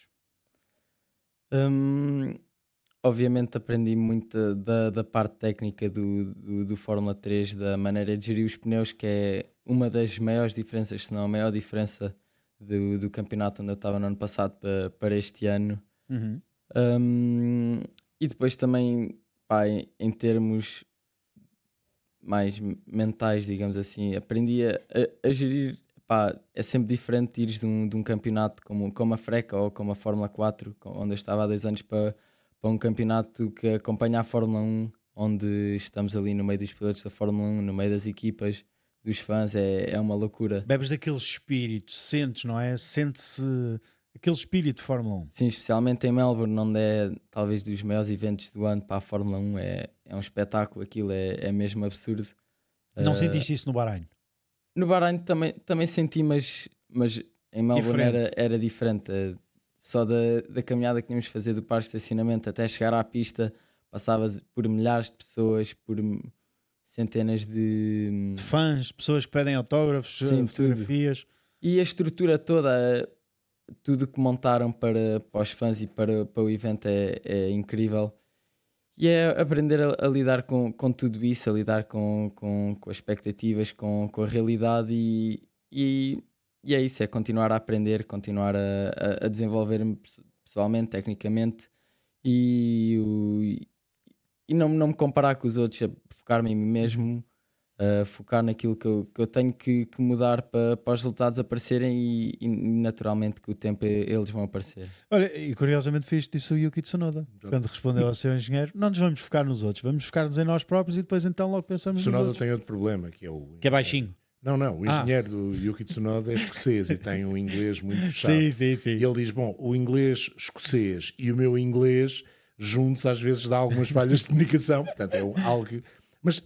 Obviamente aprendi muito da parte técnica do Fórmula 3, da maneira de gerir os pneus, que é uma das maiores diferenças, se não a maior diferença do campeonato onde eu estava no ano passado para este ano. Uhum. E depois também, em termos mais mentais, digamos assim, aprendi a gerir. É sempre diferente ires de um campeonato como a Freca ou como a Fórmula 4, onde eu estava há 2 anos, para um campeonato que acompanha a Fórmula 1, onde estamos ali no meio dos pilotos da Fórmula 1, no meio das equipas, dos fãs. É uma loucura. Bebes daquele espírito, sentes, não é? Sente-se aquele espírito de Fórmula 1. Sim, especialmente em Melbourne, onde é talvez dos maiores eventos do ano para a Fórmula 1. É um espetáculo, aquilo é mesmo absurdo. Não sentiste isso no Bahrein? No Bahrein também senti, mas em Melbourne era diferente. Só da caminhada que tínhamos de fazer do parque de estacionamento até chegar à pista, passavas por milhares de pessoas, por centenas de fãs, pessoas que pedem autógrafos, fotografias. Tudo. E a estrutura toda, tudo que montaram para os fãs e para o evento é incrível. E é aprender a lidar com tudo isso, a lidar com as expectativas, com a realidade e é isso, é continuar a aprender, continuar a desenvolver-me pessoalmente, tecnicamente e não me comparar com os outros, a focar-me em mim mesmo, a focar naquilo que eu tenho que mudar para os resultados aparecerem e naturalmente com o tempo eles vão aparecer. Olha, e curiosamente fez isso o Yuki Tsunoda, quando respondeu ao seu engenheiro: não nos vamos focar nos outros, vamos focar-nos em nós próprios e depois então logo pensamos nos outros. Tsunoda tem outro problema, que é baixinho. Não, o engenheiro do Yuki Tsunoda é escocês e tem um inglês muito puxado. Sim. E ele diz, o inglês escocês e o meu inglês juntos às vezes dá algumas falhas de comunicação, portanto é algo que... Mas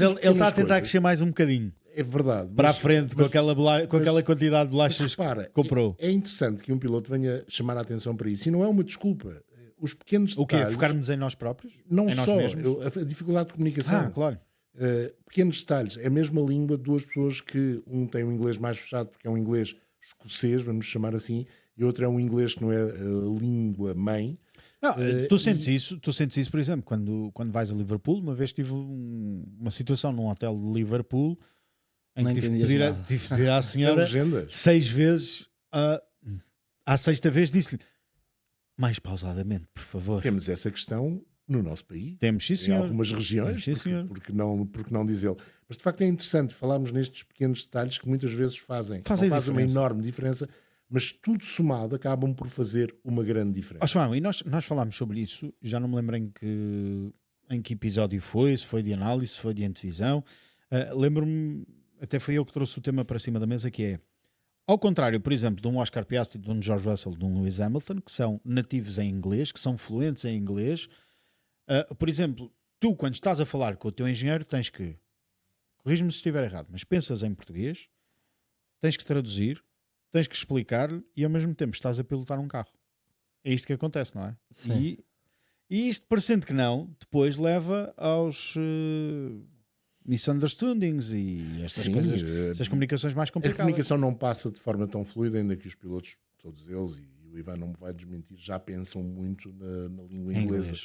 ele está a tentar crescer mais um bocadinho. É verdade. Para a frente, com aquela quantidade de bolachas que comprou. É interessante que um piloto venha chamar a atenção para isso e não é uma desculpa. Os pequenos detalhes... O quê? Focarmos em nós próprios? Não em só. Nós mesmos? A dificuldade de comunicação. Claro. Pequenos detalhes. É a mesma língua de 2 pessoas que um tem um inglês mais fechado porque é um inglês escocês, vamos chamar assim, e outro é um inglês que não é a língua mãe. Não, tu sentes isso, por exemplo, quando vais a Liverpool. Uma vez tive uma situação num hotel de Liverpool em que tive de pedir à senhora 6 vezes, à 6ª vez disse-lhe: mais pausadamente, por favor. Temos essa questão no nosso país. Temos, sim, senhor. Em algumas regiões, porque não dizê-lo. Mas de facto é interessante falarmos nestes pequenos detalhes que muitas vezes fazem uma enorme diferença, mas tudo somado acabam por fazer uma grande diferença. João, e nós falámos sobre isso, já não me lembro em que episódio foi, se foi de análise, se foi de antevisão. Lembro-me, até foi eu que trouxe o tema para cima da mesa, que é, ao contrário, por exemplo, de um Oscar Piastri, de um George Russell, de um Lewis Hamilton, que são nativos em inglês, que são fluentes em inglês. Por exemplo, tu, quando estás a falar com o teu engenheiro, tens que corrige-me se estiver errado, mas pensas em português, tens que traduzir, tens que explicar-lhe e ao mesmo tempo estás a pilotar um carro. É isto que acontece, não é? Sim. E isto, parecendo que não, depois leva aos misunderstandings e estas coisas, estas comunicações mais A complicadas. comunicação não passa de forma tão fluida, ainda que os pilotos, todos eles, e o Ivan não me vai desmentir, já pensam muito na língua inglesa.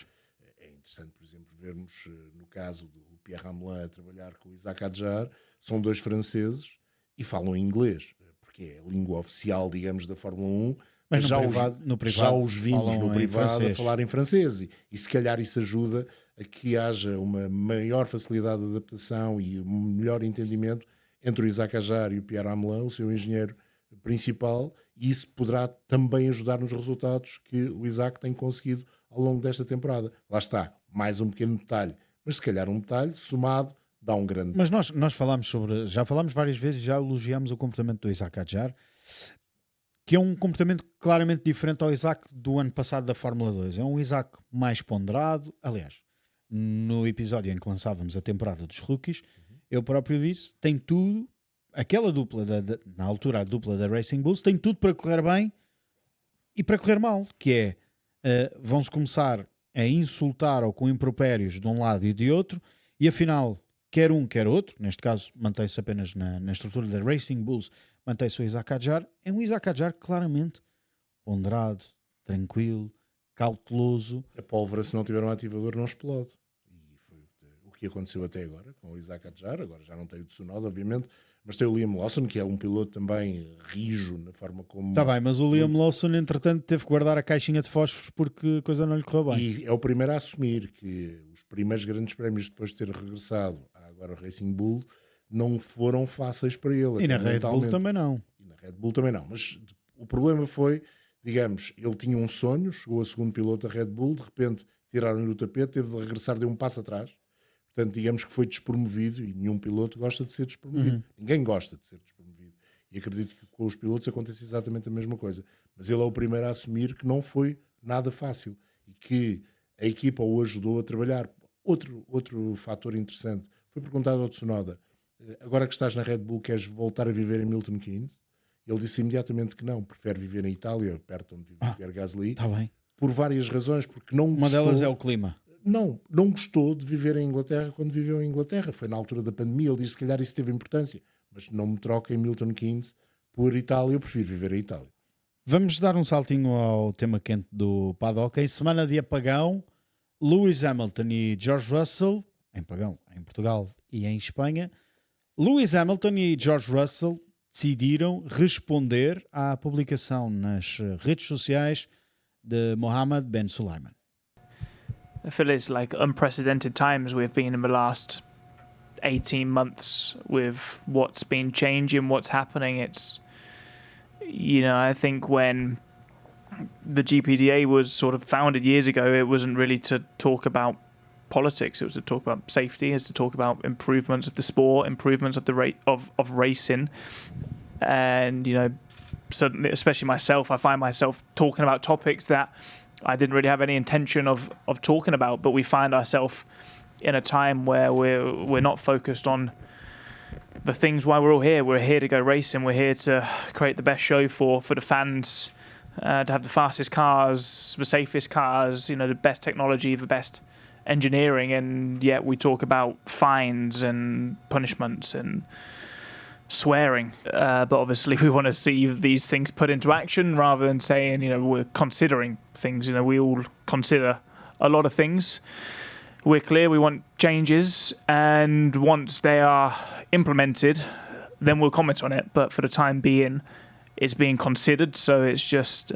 É interessante, por exemplo, vermos no caso do Pierre Hamelin a trabalhar com o Isaac Adjar, são 2 franceses e falam inglês, porque é a língua oficial, digamos, da Fórmula 1, mas já, no privado, já os vimos no privado a falar em francês e se calhar isso ajuda a que haja uma maior facilidade de adaptação e um melhor entendimento entre o Isaac Adjar e o Pierre Hamelin, o seu engenheiro principal, e isso poderá também ajudar nos resultados que o Isaac tem conseguido ao longo desta temporada. Lá está, mais um pequeno detalhe, mas se calhar um detalhe somado dá um grande... Mas nós falámos já falámos várias vezes, já elogiámos o comportamento do Isaac Adjar, que é um comportamento claramente diferente ao Isaac do ano passado da Fórmula 2. É um Isaac mais ponderado. Aliás, no episódio em que lançávamos a temporada dos rookies, eu próprio disse, tem tudo, aquela dupla, na altura a dupla da Racing Bulls, tem tudo para correr bem e para correr mal, que é, vão-se começar a insultar ou com impropérios de um lado e de outro, e afinal, quer um, quer outro, neste caso mantém-se apenas na estrutura da Racing Bulls, mantém-se o Isaac Adjar, é um Isaac Adjar claramente ponderado, tranquilo, cauteloso. A pólvora, se não tiver um ativador, não explode. E foi o que aconteceu até agora com o Isaac Adjar. Agora já não tem o Tsunoda, obviamente, mas tem o Liam Lawson, que é um piloto também rijo na forma como... Está bem, mas o Liam Lawson, entretanto, teve que guardar a caixinha de fósforos porque a coisa não lhe correu bem. E é o primeiro a assumir que os primeiros grandes prémios, depois de ter regressado à agora Racing Bull, não foram fáceis para ele. E na Red Bull também não. E na Red Bull também não. Mas o problema foi, digamos, ele tinha um sonho, chegou a segundo piloto da Red Bull, de repente tiraram-lhe o tapete, teve de regressar, deu um passo atrás. Portanto, digamos que foi despromovido e nenhum piloto gosta de ser despromovido. Ninguém gosta de ser despromovido. E acredito que com os pilotos acontece exatamente a mesma coisa. Mas ele é o primeiro a assumir que não foi nada fácil e que a equipa o ajudou a trabalhar. Outro fator interessante, foi perguntado ao Tsunoda, agora que estás na Red Bull, queres voltar a viver em Milton Keynes? Ele disse imediatamente que não, prefere viver na Itália, perto onde vive Pierre Gasly, Tá bem. por várias razões, porque não Uma gostou, delas é o clima. não gostou de viver em Inglaterra quando viveu em Inglaterra. Foi na altura da pandemia, ele disse que se calhar isso teve importância, mas não me troca em Milton Keynes por Itália, eu prefiro viver em Itália. Vamos dar um saltinho ao tema quente do paddock. Em semana de apagão, Lewis Hamilton e George Russell, em Portugal e em Espanha, Lewis Hamilton e George Russell decidiram responder à publicação nas redes sociais de Mohammed Ben Sulayem. I feel it's like unprecedented times we've been in the last 18 months with what's been changing, what's happening. It's, you know, I think when the GPDA was sort of founded years ago, it wasn't really to talk about politics. It was to talk about safety. It was to talk about improvements of the sport, improvements of the rate of racing. And, you know, suddenly, especially myself, I find myself talking about topics that I didn't really have any intention of talking about, but we find ourselves in a time where we're not focused on the things why we're all here. We're here to go racing. We're here to create the best show for the fans, to have the fastest cars, the safest cars, you know, the best technology, the best engineering, and yet we talk about fines and punishments and swearing. But obviously we want to see these things put into action rather than saying, you know, we're considering things. You know, we all consider a lot of things. We're clear we want changes, and once they are implemented, then we'll comment on it. But for the time being, it's being considered, so it's just,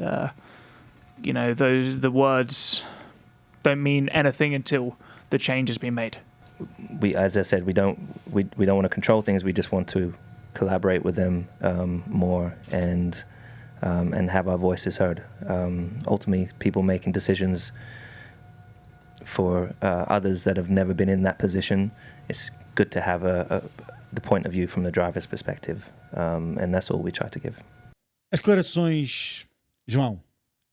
you know, the words don't mean anything until the change has been made. We, as I said, we don't want to control things. We just want to collaborate with them more and have our voices heard. Ultimately, people making decisions for others that have never been in that position, it's good to have the point of view from the driver's perspective, and that's all we try to give. As declarações, João,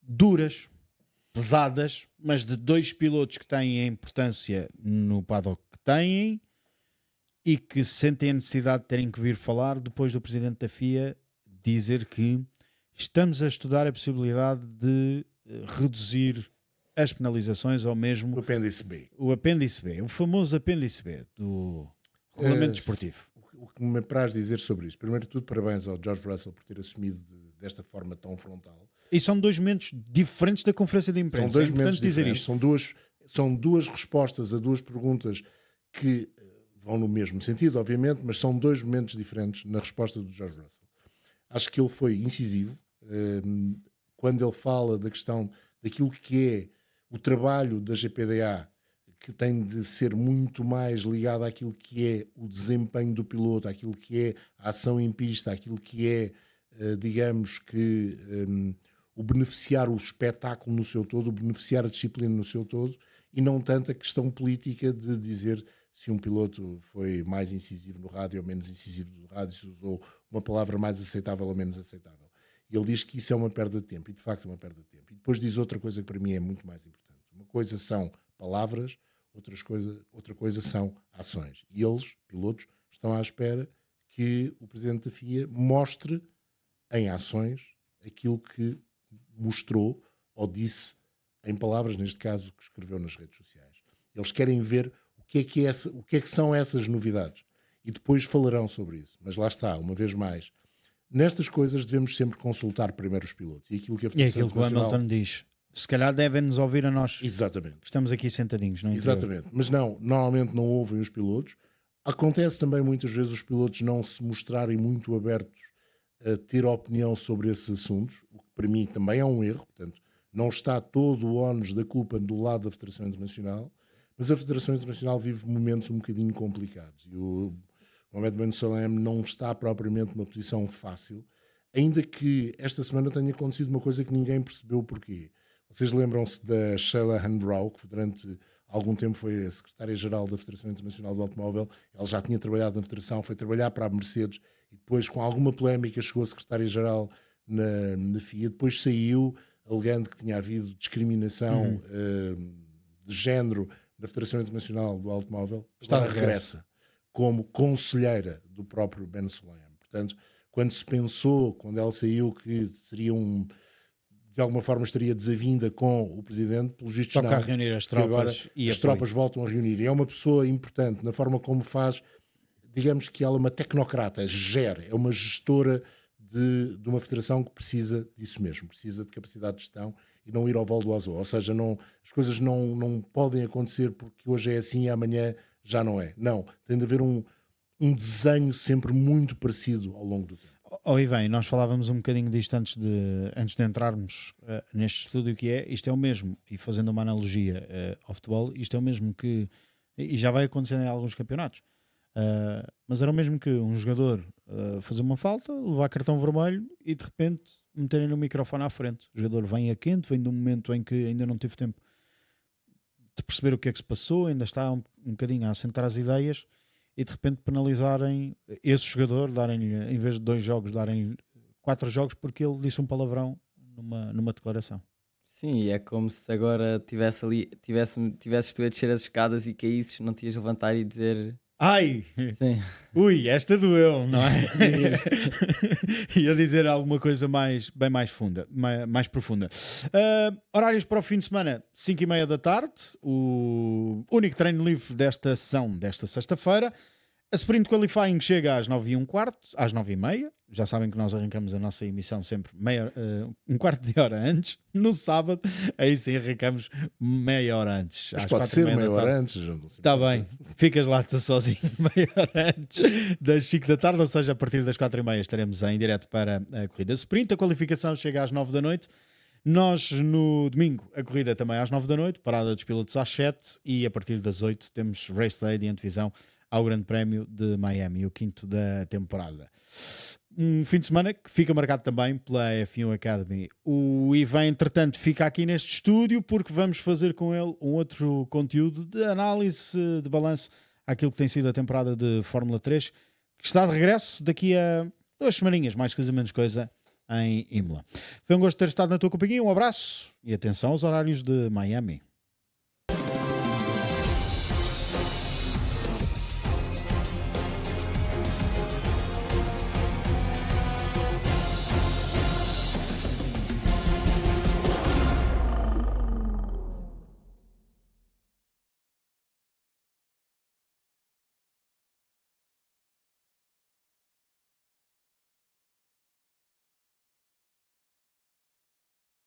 duras, pesadas, mas de dois pilotos que têm a importância no paddock que têm e que sentem a necessidade de terem que vir falar depois do presidente da FIA dizer que estamos a estudar a possibilidade de reduzir as penalizações ou mesmo O apêndice B. O apêndice B, o famoso apêndice B do regulamento desportivo. O que me apraz dizer sobre isso? Primeiro de tudo, parabéns ao George Russell por ter assumido desta forma tão frontal. E são dois momentos diferentes da conferência de imprensa. São dois é momentos importante dizer diferentes. isto. São duas respostas a duas perguntas que vão no mesmo sentido, obviamente, mas são dois momentos diferentes na resposta do George Russell. Acho que ele foi incisivo quando ele fala da questão daquilo que é o trabalho da GPDA, que tem de ser muito mais ligado àquilo que é o desempenho do piloto, àquilo que é a ação em pista, àquilo que é, digamos que, o beneficiar o espetáculo no seu todo, o beneficiar a disciplina no seu todo, e não tanto a questão política de dizer se um piloto foi mais incisivo no rádio ou menos incisivo no rádio, se usou uma palavra mais aceitável ou menos aceitável. E ele diz que isso é uma perda de tempo, e de facto é uma perda de tempo. E depois diz outra coisa que para mim é muito mais importante. Uma coisa são palavras, outra coisa são ações. E eles, pilotos, estão à espera que o presidente da FIA mostre em ações aquilo que mostrou ou disse em palavras, neste caso, que escreveu nas redes sociais. Eles querem ver o que é que são essas novidades. E depois falarão sobre isso. Mas lá está, uma vez mais, nestas coisas devemos sempre consultar primeiro os pilotos. E aquilo que a Federação que o Hamilton diz. Se calhar devem-nos ouvir a nós. Exatamente. Estamos aqui sentadinhos. Não Exatamente. Mas não, normalmente não ouvem os pilotos. Acontece também muitas vezes os pilotos não se mostrarem muito abertos a ter opinião sobre esses assuntos, o que para mim também é um erro. Portanto, não está todo o ónus da culpa do lado da Federação Internacional, mas a Federação Internacional vive momentos um bocadinho complicados. E o Mohamed Ben Sulayem não está propriamente numa posição fácil, ainda que esta semana tenha acontecido uma coisa que ninguém percebeu porquê. Vocês lembram-se da Sheila Handbrau, que durante algum tempo foi a secretária-geral da Federação Internacional do Automóvel. Ela já tinha trabalhado na Federação, foi trabalhar para a Mercedes e depois, com alguma polémica, chegou a secretária-geral na FIA. Depois saiu, alegando que tinha havido discriminação de género na Federação Internacional do Automóvel. Agora regressa como conselheira do próprio Ben Sulayem. Portanto, quando se pensou, quando ela saiu, que seria de alguma forma estaria desavinda com o presidente, pelos vistos toca não. a reunir as tropas agora e as tropas voltam a reunir. E é uma pessoa importante na forma como faz, digamos que ela é uma tecnocrata, gera, é uma gestora de uma federação que precisa disso mesmo, precisa de capacidade de gestão e não ir ao vol do azul. Ou seja, as coisas não podem acontecer porque hoje é assim e amanhã já não é. Não, tem de haver um desenho sempre muito parecido ao longo do tempo. Ivan, nós falávamos um bocadinho disto antes de entrarmos neste estúdio, que isto é o mesmo, e fazendo uma analogia ao futebol, isto é o mesmo que, e já vai acontecendo em alguns campeonatos, mas era o mesmo que um jogador fazer uma falta, levar cartão vermelho e de repente meterem no microfone à frente. O jogador vem a quente, vem de um momento em que ainda não teve tempo de perceber o que é que se passou, ainda está um bocadinho a assentar as ideias, e de repente penalizarem esse jogador, darem-lhe, em vez de 2 jogos, darem-lhe 4 jogos porque ele disse um palavrão numa declaração. Sim, é como se agora tivesses tu a descer as escadas e caísses, não te ias levantar e dizer... Ai! Sim. Ui, esta doeu, não é? Ia dizer alguma coisa bem mais profunda. Horários para o fim de semana, 5:30 da tarde, o único treino livre desta sessão, desta sexta-feira. A Sprint Qualifying chega às 9:15, às 9:30. Já sabem que nós arrancamos a nossa emissão sempre um quarto de hora antes. No sábado, aí sim arrancamos meia hora antes. Mas pode ser meia hora antes. Está bem, ficas lá tu sozinho meia hora antes das 5 da tarde, ou seja, a partir das 4:30 estaremos em direto para a corrida Sprint. A qualificação chega às 9 da noite. Nós, no domingo, a corrida também às 9 da noite, parada dos pilotos às 7, e a partir das 8 temos Race Day de antevisão ao Grande Prémio de Miami, o 5º da temporada. Um fim de semana que fica marcado também pela F1 Academy. O Ivan, entretanto, fica aqui neste estúdio porque vamos fazer com ele um outro conteúdo de análise, de balanço àquilo que tem sido a temporada de Fórmula 3, que está de regresso daqui a 2 semaninhas, mais coisa menos coisa, em Imola. Foi um gosto ter estado na tua companhia, um abraço e atenção aos horários de Miami.